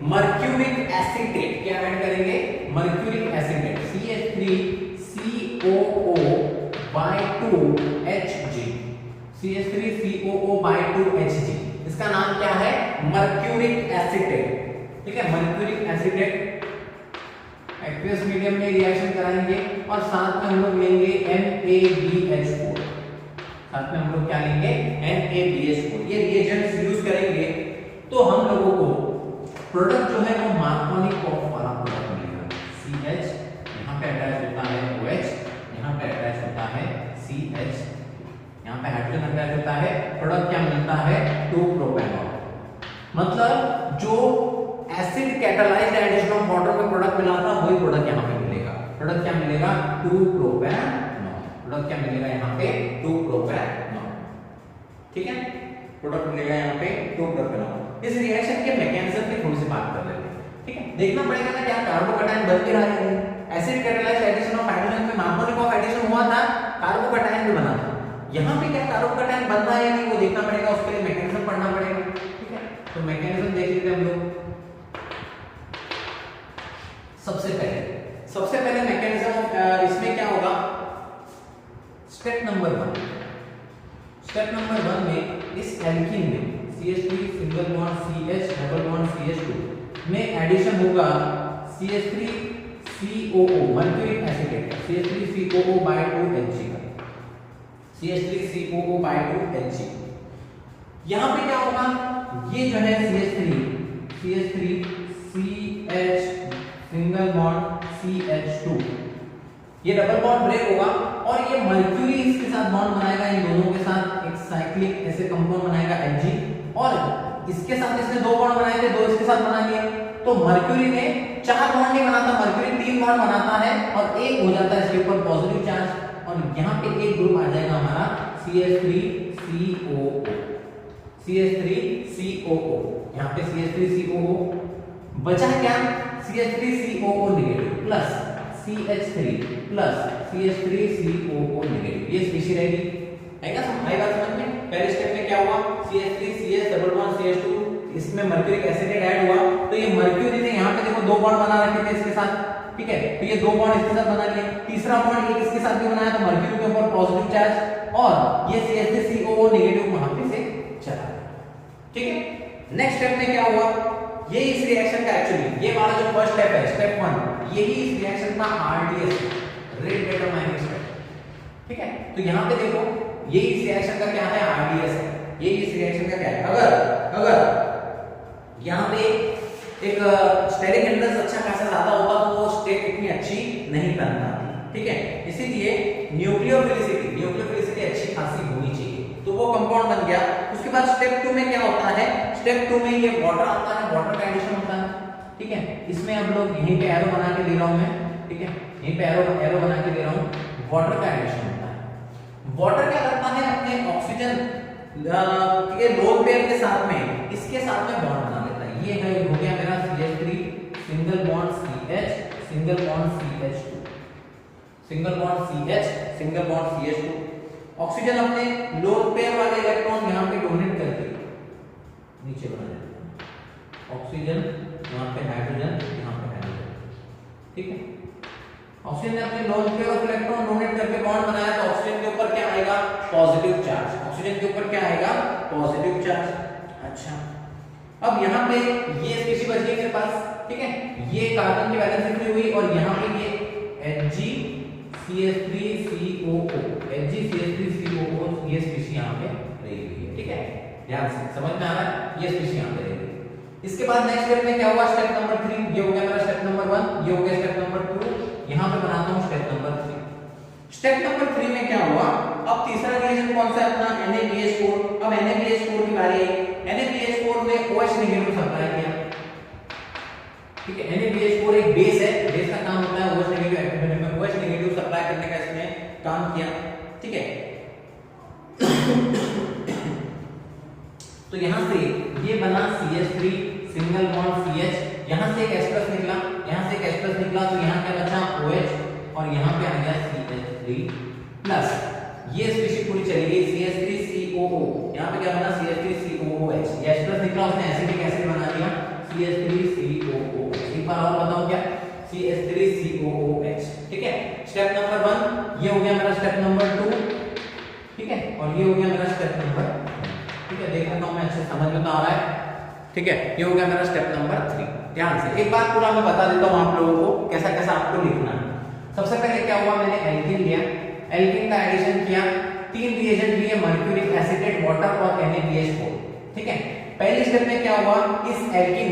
मर्क्यूरिक एसिटेट। क्या ऐड करेंगे, मर्क्यूरिक एसिटेट CH3COO2Hg। इसका नाम क्या है, मर्क्यूरिक एसिटेट, ठीक है, मर्क्यूरिक एसिटेट। एक्वियस मीडियम में रिएक्शन कराएंगे और साथ में हम लोग लेंगे NaBH4, साथ में हम लोग क्या लेंगे NaBH4। ये रिएजेंट्स यूज करेंगे तो हम लोगों को प्रोडक्ट जो है वो मार्कोनिकॉफ वाला प्रोडक्ट मिलेगा। CH यहाँ पे अटैच होता है OH, यहाँ पे अटैच होता है CH, यहाँ पे हाइड्रोजन अटैच होता है, प्रोडक्ट क्या मिलता है 2-प्रोपेनॉल। मतलब जो acid catalysed addition of water में प्रोडक्ट मिला था वही प्रोडक्ट यहाँ पे मिलेगा। प्रोडक्ट क्या मिलेगा 2-प्रोपेनॉल, प्रोडक्ट क्या मिलेगा यहाँ पे 2-प्रोपेनॉल, ठीक है, प्रोडक्ट मिलेगा यहाँ पे 2-प्रोपेनॉल। इस रिएक्शन के मैकेनिज्म की थोड़ी सी बात कर लेते हैं, ठीक है। देखना पड़ेगा ना क्या कार्बोकैटायन बन के रहा है, acid catalysed addition of hydrogen में मार्कोनिकॉफ एडिशन हुआ था, कार्बोकैटायन भी बना था। यहाँ पे क्या कार्बोकैटायन बन रहा है या नहीं वो देखना पड़ेगा, उसके लिए मैकेनिज्म पढ़ना पड़ेगा, ठीक है। तो मैकेनिज्म देख लेते हैं हम लोग। सबसे पहले मैकेनिज्म इसमें क्या होगा, स्टेप नंबर 1 में इस एल्कीन में CH3 single bond CH double bond CH2 में एडिशन होगा CH3COO मर्क्यूरिक एसिटेट, CH3COO/2Hg का, CH3COO/2Hg। यहां पे क्या होगा, ये जो है CH3 CH single bond CH2 ये डबल बॉन्ड ब्रेक होगा और ये मर्क्यूरी इसके साथ बॉन्ड बनाएगा, इन दोनों के साथ एक साइक्लिक ऐसे कंपाउंड बनाएगा Hg, और इसके साथ इसने दो बॉन्ड बनाए थे, दो इसके साथ बना लिए, तो मर्क्यूरी ने चार बॉन्ड नहीं बनाता, मर्क्यूरी तीन बॉन्ड बनाता है और एक हो जाता है इसके ऊपर पॉजिटिव चार्ज, और यहाँ पे एक ग्रुप आ जाएगा हमारा CH3COO, CH3COO, यहाँ पे CH3COO बचा क्या, CH3COO negative plus CH3 plus CH3COO negative, ये स्पीशीज रहेगी, है क्या समझ आई बात समझ में। पहले स्टेप में क्या हुआ, CH3CH डबल बॉन्ड CH2, इसमें मर्क्यूरिक एसिड ऐड हुआ, तो ये मर्क्यूरी ने यहाँ पे देखो दो बॉन्ड बना रखे थे इसके साथ, ठीक है, तो ये दो बॉन्ड इसके साथ बना लिए, तीसरा बॉन्ड एक इसके साथ भी बनाया, तो मर्क्यूरी के ऊपर पॉजिटिव चार्ज और ये CH3COO नेगेटिव वहां पे से चला गया, ठीक है। नेक्स्ट स्टेप में क्या हुआ, ये इस रिएक्शन का एक्चुअली ये वाला जो फर्स्ट स्टेप है, स्टेप 1, यही इस रिएक्शन का RDS, रेट डिटरमाइनिंग स्टेप, ठीक है। तो यहाँ पे देखो ये इस रिएक्शन का क्या है, RDS है, ये इस रिएक्शन का क्या है, अगर यहाँ पे एक स्टेरिक हिंड्रेंस अच्छा खासा ज्यादा होता तो वो स्टेट इतनी अच्छी नहीं बनता, ठीक है, इसीलिए न्यूक्लियोफिलिसिटी अच्छी खासी होनी चाहिए, तो वो कंपाउंड बन गया। उसके बाद स्टेप 2 में क्या होता है, स्टेप 2 में ये वाटर आता है, वाटर का एडिशन होता है, ठीक है, इसमें हम लोग यहीं पे एरो बना के दे रहा हूं मैं, ठीक है, यहीं पे एरो बना के दे रहा हूं, वाटर का एडिशन होता है। वाटर क्या करता है, अपने ऑक्सीजन के लोन पेयर के साथ में इसके साथ में बॉन्ड बना लेता है, ये है हो गया मेरा CH3 single bond CH single bond CH2, single bond CH single bond CH2, oxygen अपने लोन पेयर वाले इलेक्ट्रॉन यहां पे डोनेट करके नीचे बना देता है, ऑक्सीजन यहां पे हाइड्रोजन, यहां पे हाइड्रोजन, ठीक है, ऑक्सीजन ने अपने lone pair of electron donate करके बॉन्ड बनाया, तो ऑक्सीजन के ऊपर क्या आएगा, पॉजिटिव चार्ज, ऑक्सीजन के ऊपर क्या आएगा, पॉजिटिव चार्ज। अच्छा, अब यहाँ पे ये स्पीशीज बच गई मेरे पास, ठीक है, ये कार्बन की वैलेंसी फ्री हुई और यहाँ पे ये HgCH3COO, HgCH3COO ये स्पीशीज यहाँ पे रही हुई है, ठीक है, ध्यान से समझ में आ रहा है, ये स्पीशीज यहाँ पे रही हुई। इसके बाद नेक्स्ट स्टेप में क्या हुआ, स्टेप नंबर 3, ये हो गया मेरा स्टेप नंबर 1, ये हो गया स्टेप नंबर 2, यहाँ पे बनाता हूँ स्टेप नंबर 3। स्टेप नंबर 3 में क्या हुआ, अब तीसरा रिएक्शन कौन सा है अपना, NaBH4, अब NaBH4 की बारी आई, NaBH4 ने OH नेगेटिव सप्लाई किया, ठीक है, NaBH4 एक बेस है, बेस का काम होता है OH नेगेटिव एक्टिव करने में, OH नेगेटिव सप्लाई करने का इसने काम किया, ठीक है। तो यहां से ये बना CH3 सिंगल बॉन्ड CH, यहां से एक H+ निकला, यहां से एक H+ निकला, तो यहां क्या बचा OH और यहां पे आ गया CH3 प्लस, ये स्पीशीज पूरी चली गई CH3COO, यहां पे क्या बना CH3COOH, ये H+ निकला, उसने एसिटिक एसिड बना दिया CH3COOH, एक बार और बताओ क्या, CH3COOH, ठीक है। स्टेप नंबर 1 ये हो गया मेरा स्टेप नंबर 2, ठीक है, और ये हो गया मेरा स्टेप नंबर, ठीक है, देख लेता हूं मैं अच्छे समझ में तो आ रहा है, ठीक है, ये हो गया मेरा स्टेप नंबर 3। ध्यान से एक बार पूरा मैं बता देता हूं आप लोगों को कैसा कैसा आपको लिखना है। सबसे पहले क्या हुआ, मैंने एल्कीन लिया, एल्कीन का एडिशन किया, तीन रिएजेंट लिए मर्क्यूरिक एसिटेट वाटर और NaBH4, ठीक है। पहले स्टेप में क्या हुआ, इस एल्कीन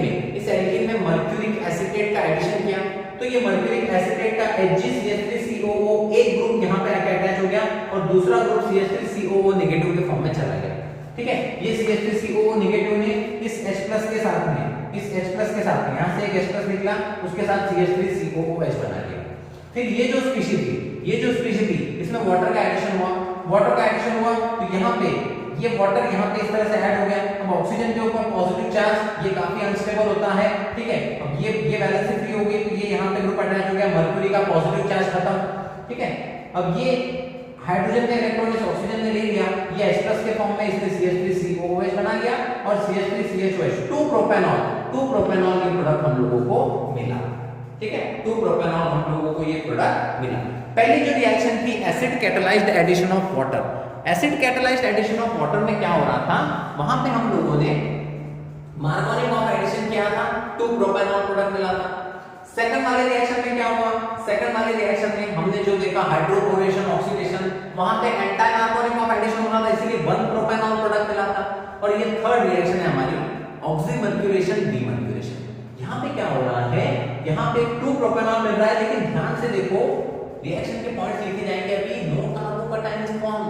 में मर्क्यूरिक एसिटेट का एडिशन किया, तो ये मर्क्यूरिक एसिटेट का HgCH3COO एक ग्रुप यहां पे आके अटैच हो गया और दूसरा ग्रुप CH3COO नेगेटिव के फॉर्म में चला गया, ठीक है। ये CH3COO नेगेटिव ने इस H+ के साथ में, इस H+ के साथ में यहां से एक H+ निकला, उसके साथ CH3COOH बना लिया। फिर ये जो स्पीशीज थी इसमें वाटर का एडिशन हुआ, तो यहाँ पे ये वाटर यहाँ पे इस तरह से ऐड हो गया, अब ऑक्सीजन के ऊपर पॉजिटिव चार्ज, ये काफी अनस्टेबल होता है, ठीक है, अब ये वैलेंसी फ्री हो गई, तो ये यहाँ पे ग्रुप अटैच हो गया, मर्क्यूरी का पॉजिटिव चार्ज खत्म, ठीक है। अब ये हाइड्रोजन का इलेक्ट्रॉन इस ऑक्सीजन ने ले लिया, ये H+ के फॉर्म में इसने CH3COOH बना लिया और CH3CHOH 2 प्रोपेनॉल ये प्रोडक्ट हम लोगों को मिला, ठीक है, 2 प्रोपेनॉल हम लोगों को ये प्रोडक्ट मिला। पहली जो रिएक्शन थी acid catalysed addition of water, acid catalysed addition of water में क्या हो रहा था, वहां पे हम लोगों ने मार्कोनिक ऑफ एडिशन किया था, 2 प्रोपेनॉल प्रोडक्ट मिला था। सेकंड वाले रिएक्शन में क्या हुआ, सेकंड वाले रिएक्शन में हमने जो देखा हाइड्रोक्लोरेशन ऑक्सीडेशन, वहां पे एंटी मार्कोनिक ऑफ एडिशन हो रहा था, इसलिए 1 प्रोपेनॉल प्रोडक्ट मिला था। और ये थर्ड रिएक्शन है हमारी ऑक्सीमर्क्यूरेशन डीमर्क्यूरेशन, यहां पे क्या हो रहा है, यहां पे 2 प्रोपेनॉल मिल रहा है, लेकिन ध्यान से देखो रिएक्शन के पॉइंट्स लिखे जाएंगे अभी, नो कार्बोकैटायन इज फॉर्म,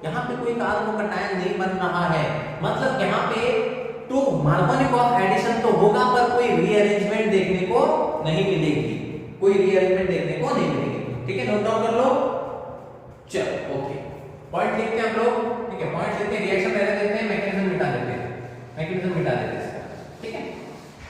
यहाँ पे कोई कार्बोकैटायन नहीं बन रहा है, मतलब यहाँ पे तो मार्कोनिक ऑफ एडिशन तो होगा पर कोई रीअरेंजमेंट देखने को नहीं मिलेगी, कोई रीअरेंजमेंट देखने को नहीं मिलेगी। ठीक है, नोट डाउन कर लो। चलो ओके, पॉइंट लिखते हैं हम लोग। ठीक है, पॉइंट लिखते हैं, रिएक्शन रहने देते हैं, मैकेनिज्म मिटा देते हैं, मैकेनिज्म मिटा देते हैं इसका। ठीक है,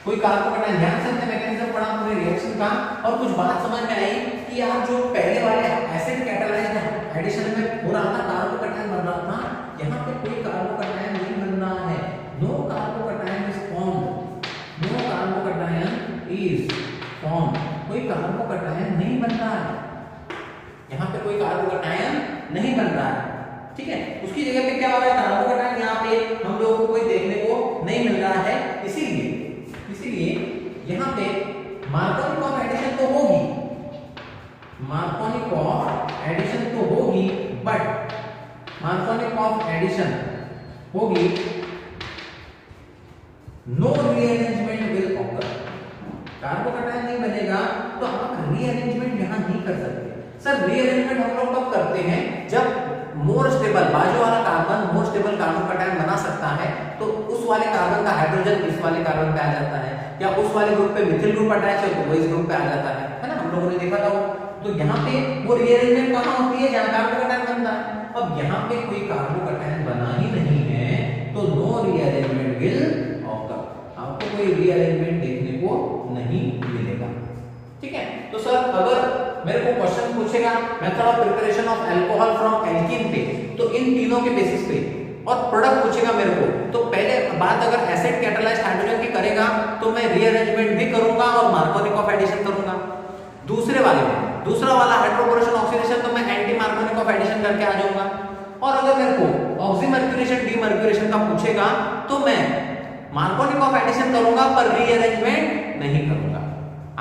कोई कार्बोकैटायन, ध्यान से हमने मैकेनिज्म पढ़ा पूरे रिएक्शन का, और कुछ बात समझ में आई कि यार जो पहले वाले एसिड कैटालाइज्ड एडिशन में हो रहा था, कार्बोकैटायन बन रहा था, यहाँ पे कोई कार्बोकैटायन नहीं बन रहा है। No carbocation is formed, no carbocation is formed, कोई कार्बोकैटायन नहीं बन रहा है, यहाँ पे कोई कार्बोकैटायन नहीं बन रहा है। ठीक है, उसकी जगह पे क्या हो रहा है, कार्बोकैटायन यहाँ पे हम लोगों को कोई देखने को नहीं मिल रहा है, इसीलिए यहाँ पे मार्कोनिक ऑफ एडिशन तो होगी, मार्कोनिक ऑफ एडिशन तो होगी, बट मार्कोनिक ऑफ एडिशन होगी, no rearrangement will occur. Carbocation नहीं बनेगा तो आप रीअरेंजमेंट यहां नहीं कर सकते। सर रीअरेंजमेंट हम लोग कब करते हैं, जब मोर स्टेबल बाजू वाला कार्बन मोर स्टेबल कार्बोकैटायन बना सकता है, तो उस वाले कार्बन का हाइड्रोजन इस वाले कार्बन पे आ जाता है, या उस वाले ग्रुप पे मिथिल ग्रुप अटैच है तो वो इस ग्रुप पे आ जाता है ना, हम लोगों ने देखा था वो। तो यहाँ पे वो रीअरेंजमेंट कहाँ होती है, जहाँ कार्बोकैटायन बनता है। अब यहाँ पे कोई कार्बोकैटायन बना ही नहीं है, तो नो रीअरेंजमेंट विल ऑकर, आपको कोई रीअरेंजमेंट देखने को नहीं मिलेगा। ठीक है, तो सर अगर मेरे को क्वेश्चन पूछेगा method of preparation of alcohol from alkene पे, तो इन तीनों के बेसिस पे, और प्रोडक्ट पूछेगा मेरे को, तो पहले बात अगर एसिड कैटालाइज्ड हाइड्रोजन की करेगा तो मैं रीअरेंजमेंट भी करूंगा और मार्कोनिक ऑफ एडिशन करूंगा। दूसरे वाले में, दूसरा वाला हाइड्रोबोरेशन ऑक्सीडेशन, तो मैं एंटी मार्कोनिक ऑफ एडिशन करके आ जाऊंगा। और अगर मेरे को ऑक्सीमर्क्यूरेशन डीमर्क्यूरेशन का पूछेगा तो मैं मार्कोनिक ऑफ एडिशन करूंगा पर रीअरेंजमेंट नहीं करूंगा।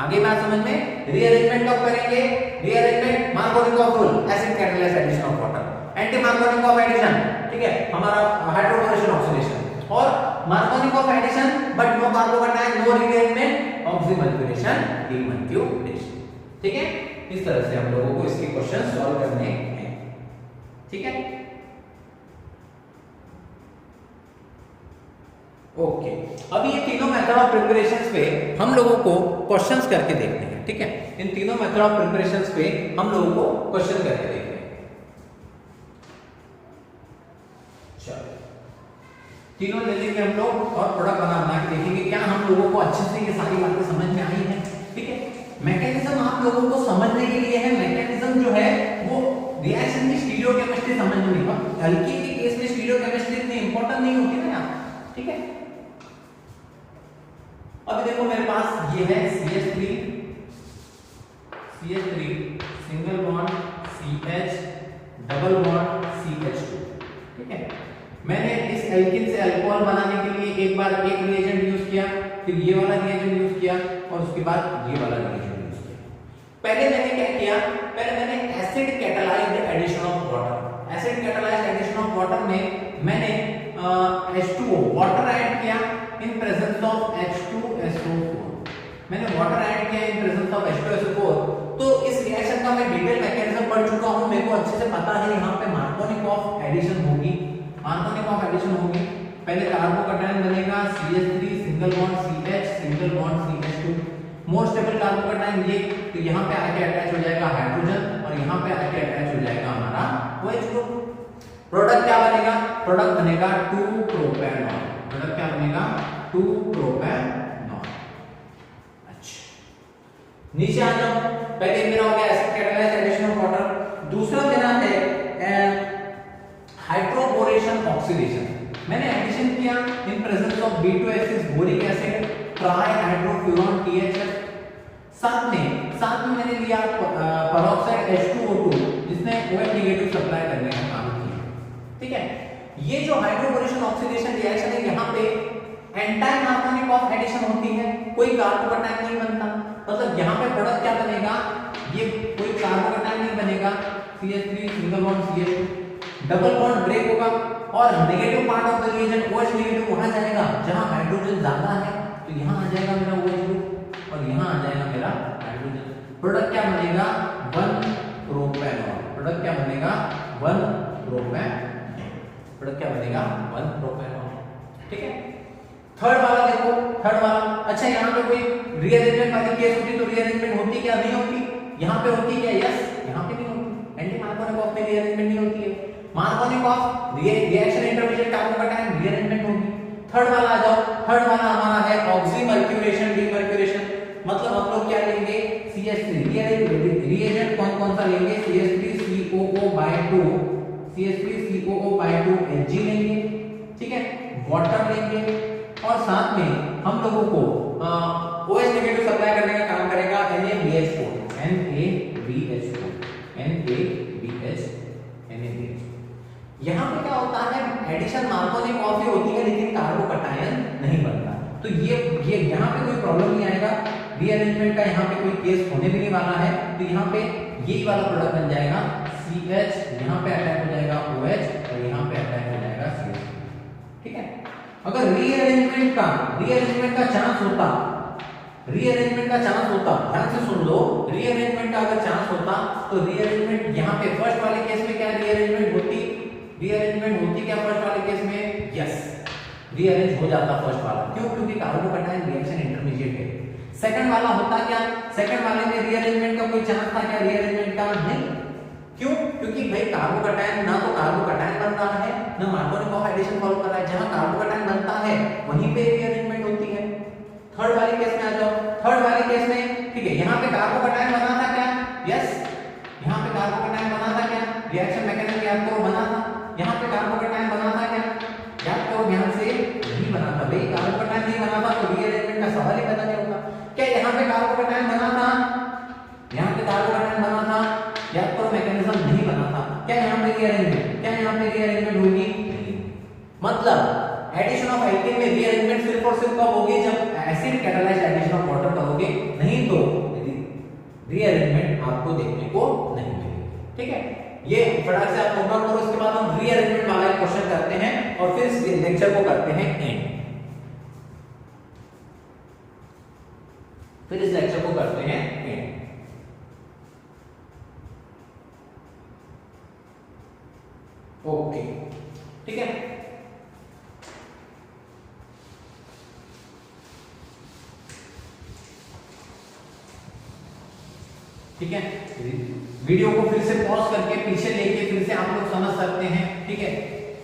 आगे बात समझ में, रीअरेंजमेंट कब करेंगे, rearrangement Markovnikov rule, acid catalysed addition of water, anti Markovnikov addition, ठीक है, हमारा हाइड्रोबोरेशन ऑक्सीडेशन, और Markovnikov addition but no carbocation, no rearrangement, oxymercuration demercuration. ठीक है, इस तरह से हम लोगों को इसके क्वेश्चन सॉल्व करने हैं। ठीक है, ओके, अब ये तीनों मेथड ऑफ प्रिपरेशंस पे हम लोगों को क्वेश्चंस करके देखते हैं। ठीक है, इन तीनों मेथड ऑफ प्रिपरेशंस पे हम लोगों को क्वेश्चन करके देखते हैं। चलो, तीनों ले लेंगे हम लोग और प्रोडक्ट बना के देखेंगे क्या हम लोगों को अच्छे से ये सारी बातें समझ में आई है। ठीक है, मैकेनिज्म आप लोगों को समझने के लिए है, मैकेनिज्म जो है वो रिएक्शन की स्टीरियोकेमिस्ट्री समझ में नहीं, हल्की के केस में स्टीरियोकेमिस्ट्री इतनी इंपॉर्टेंट नहीं होती ना यार। ठीक है, अब देखो मेरे पास ये है CH3 single bond CH double bond CH2। ठीक है, मैंने इस एल्कीन से अल्कोहल बनाने के लिए एक बार एक रिएजेंट यूज किया, फिर ये वाला रिएजेंट यूज किया, और उसके बाद ये वाला रिएजेंट यूज किया। पहले मैंने क्या किया, पहले मैंने acid catalysed addition of water, acid catalysed addition of water में मैंने H2O वाटर ऐड किया इन प्रेजेंस ऑफ H2SO4, मैंने वाटर ऐड किया इन प्रेजेंस ऑफ H2SO4। तो इस रिएक्शन का मैं डिटेल मैकेनिज्म पढ़ चुका हूं, मेरे को अच्छे से पता है यहाँ पे मार्कोनिक ऑफ एडिशन होगी, मार्कोनिक ऑफ एडिशन होगी। पहले कार्बोकैटायन बनेगा CH3 single bond CH single bond CH2, more stable carbocation ये, तो यहाँ पे आके अटैच हो जाएगा हाइड्रोजन और यहाँ पे आके अटैच हो जाएगा हमारा OH ग्रुप। प्रोडक्ट क्या बनेगा, प्रोडक्ट बनेगा 2-प्रोपेनॉल, प्रोडक्ट क्या बनेगा 2-प्रोपेनॉल। अच्छा, नीचे आ जाओ, पहले मेरा हो गया acid catalysed addition of water, दूसरा मेरा है हाइड्रोबोरेशन ऑक्सीडेशन। मैंने एडिशन किया in presence of B2H6 boric acid trihydrofuran THF, साथ में मैंने लिया पेरोक्साइड H2O2 जिसने OH नेगेटिव सप्लाई करने का काम किया। ठीक है, ये जो हाइड्रोबोरेशन ऑक्सीडेशन रिएक्शन है, यहाँ पे एंटी मार्कोनिक ऑफ एडिशन होती है, कोई कार्बोकैटायन नहीं बनता, मतलब यहाँ पे प्रोडक्ट क्या बनेगा, ये कोई कार्बोकैटायन नहीं बनेगा, CH3 single bond CH2, double bond break होगा और negative part of the reagent OH negative वहां जाएगा जहां हाइड्रोजन ज्यादा है, तो यहाँ आ जाएगा मेरा OH ग्रुप और यहाँ आ जाएगा मेरा हाइड्रोजन। प्रोडक्ट क्या बनेगा 1-प्रोपेनॉल, प्रोडक्ट क्या बनेगा 1-प्रोपेनॉल। प्रोडक्ट क्या बनेगा 1 प्रोपेनॉल। ठीक है, थर्ड वाला देखो, थर्ड वाला, अच्छा यहाँ पे कोई रीअरेंजमेंट वाली केस होती तो रीअरेंजमेंट होती क्या नहीं होती, यहाँ पे होती क्या, यस यहाँ पे नहीं होती, एंटी मार्कोनिक में रीअरेंजमेंट नहीं होती है। मार्कोनिक of reaction intermediate carbocation rearrangement होगी। थर्ड वाला आ जाओ, थर्ड वाला हमारा है ऑक्सीमर्क्यूरेशन डीमर्क्यूरेशन, मतलब हम लोग क्या लेंगे CH3 रिएजेंट कौन कौन सा लेंगे, CH3COO/2 CH3COO/2 Hg लेंगे, ठीक है, वाटर लेंगे और साथ में हम लोगों को OH नेगेटिव सप्लाई करने का काम करेगा NaBH4 यहाँ पे क्या होता है एडिशन मार्कोनिक ऑफ ही होती है लेकिन कार्बोकैटायन नहीं बनता, तो ये यहाँ पे कोई प्रॉब्लम नहीं आएगा, रीअरेंजमेंट का यहाँ पे कोई केस होने भी नहीं वाला है, तो यहाँ पे यही वाला प्रोडक्ट बन जाएगा CH, यहाँ पे अटैक हो जाएगा OH और यहाँ पे अटैक हो जाएगा CH। ठीक है, अगर रीअरेंजमेंट का चांस होता, रीअरेंजमेंट का चांस होता, ध्यान से सुन लो, रीअरेंजमेंट का अगर चांस होता तो रीअरेंजमेंट यहाँ पे फर्स्ट वाले केस में क्या रीअरेंजमेंट होती, रीअरेंजमेंट होती क्या फर्स्ट वाले केस में, यस रीअरेंज हो जाता फर्स्ट वाला, क्यों, क्योंकि कार्बोकैटायन रिएक्शन इंटरमीडिएट है। सेकंड वाला होता क्या, सेकंड वाले में रीअरेंजमेंट का कोई चांस था क्या, रीअरेंजमेंट का नहीं, क्यों, क्योंकि भाई कार्बोकैटायन ना तो कार्बोकैटायन बन रहा है ना मार्कोनिक ऑफ एडिशन फॉलो कर रहा है, जहां कार्बोकैटायन बनता है वहीं पे रीअरेंजमेंट होती है। थर्ड वाले केस में आ जाओ, थर्ड वाले केस में ठीक है, यहाँ पे कार्बोकैटायन बना था क्या, यस यहाँ पे कार्बोकैटायन बना था क्या, रिएक्शन मैकेनिज्म याद करो बना था, यहाँ पे कार्बोकैटायन बना था क्या, याद करो ध्यान से, नहीं बना था भाई, कार्बोकैटायन नहीं बना था तो रीअरेंजमेंट का सवाल ही पैदा नहीं होगा। क्या यहाँ पे कार्बोकैटायन बना था, यहाँ पे कार्बोकैटायन बना था, याद करो मैकेनिज्म नहीं बना था, क्या यहाँ पे रीअरेंजमेंट, क्या यहाँ पे रीअरेंजमेंट होगी, मतलब एडिशन ऑफ एल्कीन में रीअरेंजमेंट सिर्फ और सिर्फ कब होगी, जब acid catalysed addition of water करोगे, नहीं तो रीअरेंजमेंट आपको देखने को नहीं मिलेगी। ठीक है, ये फटाक से आप नोट करो, इसके बाद हम रीअरेंजमेंट वाला एक क्वेश्चन करते हैं और फिर इस लेक्चर को करते हैं एंड, फिर इस लेक्चर को करते हैं एंड। ओके ठीक है, ठीक है, वीडियो को फिर से पॉज करके पीछे लेके फिर से आप लोग समझ सकते हैं। ठीक है,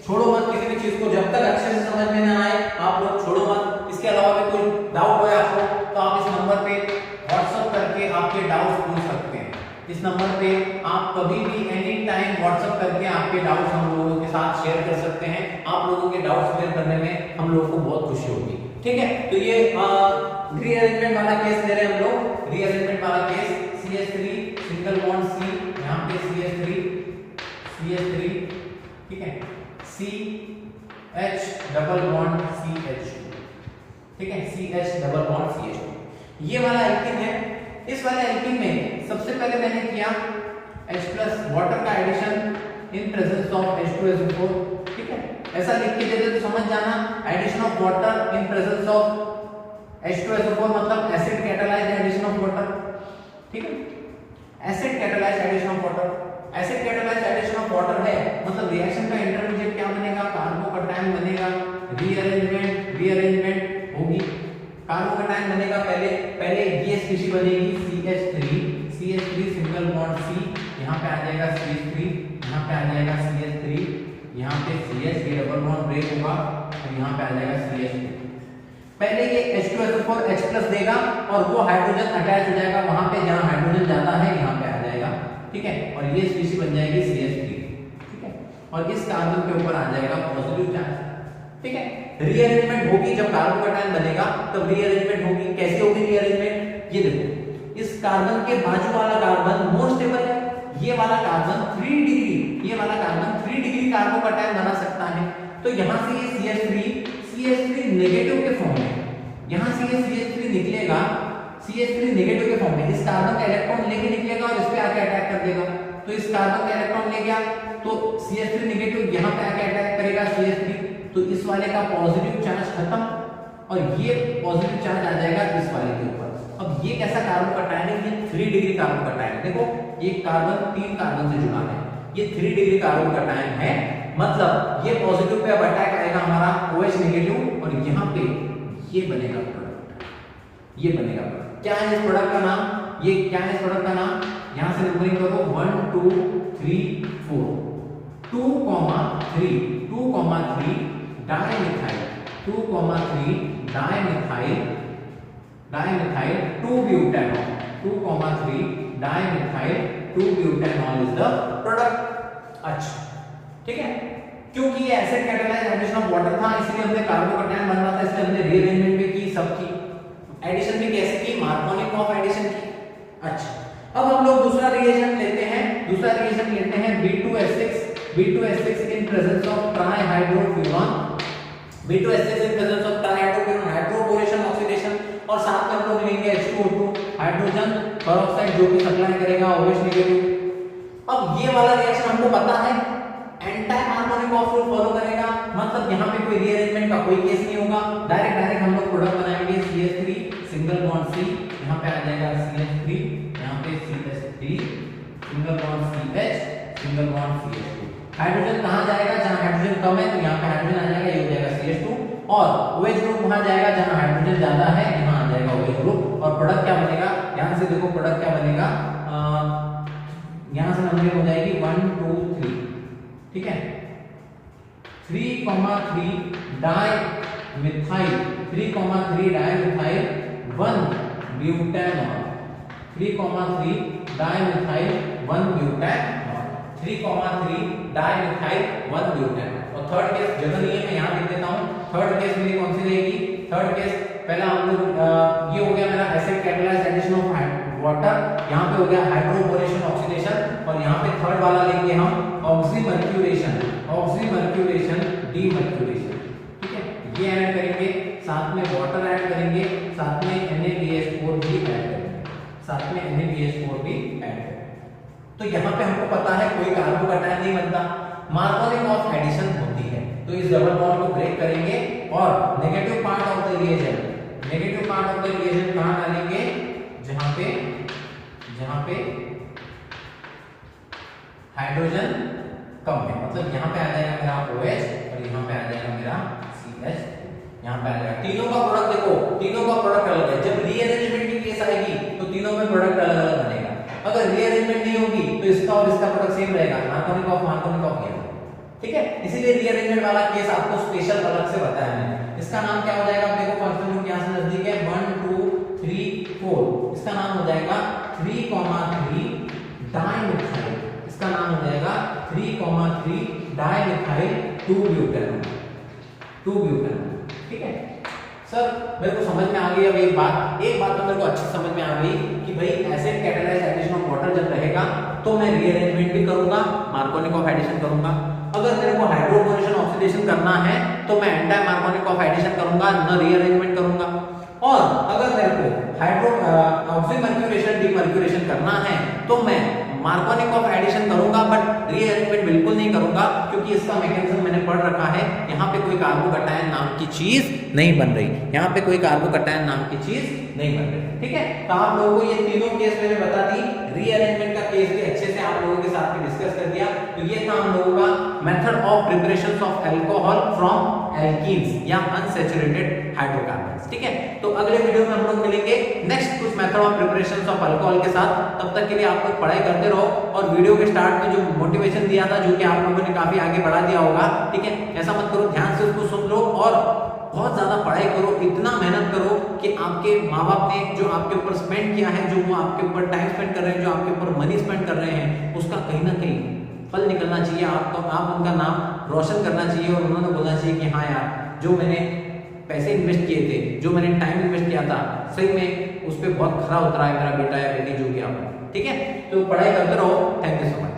छोड़ो मत किसी भी चीज को, जब तक अच्छे से समझ में ना आए आप लोग छोड़ो मत। इसके अलावा भी कोई डाउट हो आपको तो आप इस नंबर पे व्हाट्सएप करके आपके डाउट्स पूछ सकते हैं। इस नंबर पे आप कभी भी एनी टाइम व्हाट्सएप करके आपके डाउट्स हम लोगों के साथ शेयर कर सकते हैं। आप लोगों के डाउट्स क्लियर करने में हम लोगों को बहुत खुशी होगी। ठीक है, तो ये रीअरेंजमेंट वाला केस ले रहे हैं हम लोग, रीअरेंजमेंट वाला case CH3 single bond C, यहाँ पे CH3 ठीक है, CH डबल बॉन्ड CH2, ठीक है, CH डबल बॉन्ड CH2 ये वाला एल्कीन है। इस वाले एल्कीन में सबसे पहले मैंने किया H+ वाटर का addition in presence of H2SO4। ठीक है, ऐसा लिख के देते तो समझ जाना, addition of water in presence of H2SO4 मतलब acid catalysed addition of water. ठीक है, acid catalysed addition of water, acid catalysed addition of water है मतलब रिएक्शन का इंटरमीडिएट क्या बनेगा, कार्बोकैटायन बनेगा, रीअरेंजमेंट होगी, कार्बोकैटायन बनेगा, पहले ये स्पीशीज बनेगी CH3 सिंगल बॉन्ड C, यहाँ पे आ जाएगा CH3, यहाँ पे आ जाएगा CH3, यहाँ पे CH डबल बॉन्ड ब्रेक होगा और यहाँ पे आ जाएगा CH2। पहले ये H2SO4 H+ देगा और वो हाइड्रोजन अटैच हो जाएगा वहां पे जहां हाइड्रोजन जाता है, यहाँ पे आ जाएगा। ठीक है, और ये स्पीशीज बन जाएगी CH3। ठीक है, और इस कार्बन के ऊपर आ जाएगा पॉजिटिव चार्ज। ठीक है, रीअरेंजमेंट होगी जब कार्बोकैटायन बनेगा तब रीअरेंजमेंट होगी। कैसे होगी रीअरेंजमेंट, ये देखो, इस कार्बन के बाजू वाला कार्बन मोर स्टेबल है, ये वाला कार्बन 3 डिग्री, ये वाला कार्बन 3 डिग्री कार्बोकैटायन बना सकता है। तो यहाँ से ये CH3 नेगेटिव के फॉर्म में, यहाँ से ये CH3 निकलेगा, CH3 नेगेटिव के फॉर्म में इस कार्बन का इलेक्ट्रॉन लेके निकलेगा और इस पे आके अटैक कर देगा। तो इस कार्बन का इलेक्ट्रॉन ले गया तो CH3 नेगेटिव यहाँ पे आके अटैक करेगा CH3, तो इस वाले का पॉजिटिव चार्ज खत्म और ये पॉजिटिव चार्ज आ जाएगा इस वाले के ऊपर। अब ये कैसा कार्बोकैटायन है, ये 3 डिग्री कार्बोकैटायन है। देखो ये कार्बन 3 कार्बन से जुड़ा है, ये 3 डिग्री कार्बोकैटायन है मतलब ये पॉजिटिव पे अब अटैक आएगा हमारा OH नेगेटिव और यहाँ पे ये बनेगा प्रोडक्ट, ये बनेगा प्रोडक्ट। क्या है इस प्रोडक्ट का नाम, ये क्या है इस प्रोडक्ट का नाम, यहाँ से नंबरिंग करो 1 2 3 4 2,3 dimethyl 2,3 dimethyl butanol 2,3 dimethyl butanol is the product. अच्छा ठीक है, क्योंकि ये acid catalysed addition of water था इसलिए हमने कार्बोकैटायन बन रहा था, इसलिए हमने रीअरेंजमेंट भी की, सब की, एडिशन भी कैसे की, मार्कोनिकॉफ एडिशन की। अच्छा अब हम लोग दूसरा रिएजेंट लेते हैं, दूसरा रिएजेंट लेते हैं B2S6 in presence of trihydrofuran, B2S6 in presence of trihydrofuran hydroboration oxidation, और साथ में हम लोग लेंगे H2O2 हाइड्रोजन पेरोक्साइड जो कि सप्लाई करेगा OH नेगेटिव। अब ये वाला रिएक्शन हमको पता है एंटी मार्कोनिकॉफ रूल फॉलो करेगा, मतलब यहाँ पे कोई रीअरेंजमेंट का कोई केस नहीं होगा, डायरेक्ट हम लोग प्रोडक्ट बनाएंगे CH3 सिंगल बॉन्ड C, यहाँ पे आ जाएगा CH3, यहाँ पे CH3 single bond CH single bond CH2। Hydrogen कहाँ जाएगा, जहाँ हाइड्रोजन कम है तो यहाँ पे हाइड्रोजन आ जाएगा, ये हो जाएगा CH2, और OH ग्रुप वहाँ जाएगा जहाँ हाइड्रोजन ज्यादा है, यहाँ आ जाएगा OH ग्रुप, और प्रोडक्ट क्या बनेगा, यहाँ से देखो प्रोडक्ट क्या बनेगा, यहाँ से नंबरिंग हो जाएगी 1 2 3, ठीक है, 3,3 dimethyl 1 butanol 3,3 dimethyl 1 butanol 3,3 dimethyl 1 butanol. और थर्ड केस जगह नहीं है, मैं यहाँ लिख देता हूँ। थर्ड केस मेरी कौन सी रहेगी, थर्ड केस पहला हम लोग ये हो गया मेरा acid catalysed addition of water, यहाँ पे हो गया हाइड्रोकोरेशन ऑक्सीडेशन, और यहाँ पे थर्ड वाला लेंगे हम ऑक्सीमर्क्यूरेशन डीमर्क्यूरेशन, ठीक है, ये ऐड करेंगे, साथ में वाटर ऐड करेंगे, साथ में NaBH4 भी ऐड करेंगे, साथ में NaBH4 भी ऐड करेंगे। तो यहाँ पे हमको पता है कोई कार्बोकैटायन नहीं बनता, मार्कोनिकॉफ एडिशन होती है, तो इस डबल बॉन्ड को ब्रेक करेंगे और negative part of the reagent कहाँ डालेंगे, जहां पे हाइड्रोजन कम है, मतलब यहाँ पे आ जाएगा मेरा OH और यहाँ पे आ जाएगा मेरा CH, यहाँ पे आ जाएगा। तीनों का प्रोडक्ट देखो, तीनों का प्रोडक्ट अलग है, जब रीअरेंजमेंट की केस आएगी तो तीनों में प्रोडक्ट अलग अलग बनेगा, अगर रीअरेंजमेंट नहीं होगी तो इसका और इसका प्रोडक्ट सेम रहेगा, मार्कोनिकॉफ ये, ठीक है, इसीलिए रीअरेंजमेंट वाला केस आपको स्पेशल अलग से बताया मैंने। इसका नाम क्या हो जाएगा, देखो कॉन्स्टेंट ग्रुप यहाँ से नजदीक है 1 2 3 4, इसका नाम हो जाएगा 3,3 डाइमिथाइल, इसका नाम हो जाएगा 3,3 डाइमिथाइल 2-ब्यूटेनॉल, ठीक है। सर मेरे को समझ में आ गई अब एक बात तो मेरे को अच्छी समझ में आ गई कि भाई acid catalysed addition of water जब रहेगा तो मैं रीअरेंजमेंट भी करूंगा, मार्कोनिकॉफ एडिशन करूंगा। अगर मेरे को हाइड्रोकोरेशन ऑक्सीडेशन करना है तो मैं एंटी मार्कोनिकॉफ एडिशन करूंगा, न रीअरेंजमेंट करूंगा। और अगर मेरे को ऑक्सीमर्क्यूरेशन डीमर्क्यूरेशन करना है तो मैं मार्कोनिकॉफ एडिशन करूंगा, बट रीअरेंजमेंट बिल्कुल नहीं करूंगा, क्योंकि इसका मैकेनिज्म मैंने पढ़ रखा है। यहाँ पे कोई कार्बोकैटायन नाम की चीज नहीं बन रही, यहाँ पे कोई कार्बोकैटायन नाम की चीज नहीं बन रही, ठीक है। तो आप लोगों को ये तीनों केस मैंने बता दी, रीअरेंजमेंट का केस भी अच्छे से आप लोगों के साथ में डिस्कस कर दिया। तो ये था हम लोगों का method of preparation of alcohol from alkenes या अनसैचुरेटेड हाइड्रोकार्बन्स, ठीक है। तो अगले वीडियो में हम लोग मिलेंगे नेक्स्ट कुछ method of preparation of alcohol के साथ। तब तक के लिए आप लोग पढ़ाई करते रहो, और वीडियो के स्टार्ट में जो मोटिवेशन दिया था, जो कि आप लोगों ने काफी आगे बढ़ा दिया होगा, ठीक है, ऐसा मत करो, ध्यान से उसको सुन लो और बहुत ज्यादा पढ़ाई करो, इतना मेहनत करो कि आपके माँ बाप ने जो आपके ऊपर स्पेंड किया है, जो वो आपके ऊपर टाइम स्पेंड कर रहे हैं, जो आपके ऊपर मनी स्पेंड कर रहे हैं, उसका कहीं ना कहीं फल निकलना चाहिए। आप उनका नाम रोशन करना चाहिए और उन्होंने बोलना चाहिए कि हाँ यार, जो मैंने पैसे इन्वेस्ट किए थे, जो मैंने टाइम इन्वेस्ट किया था, सही में उस पर बहुत खरा उतरा है मेरा बेटा या बेटी, जो कि आप, ठीक है। तो पढ़ाई करते रहो। Thank you so much.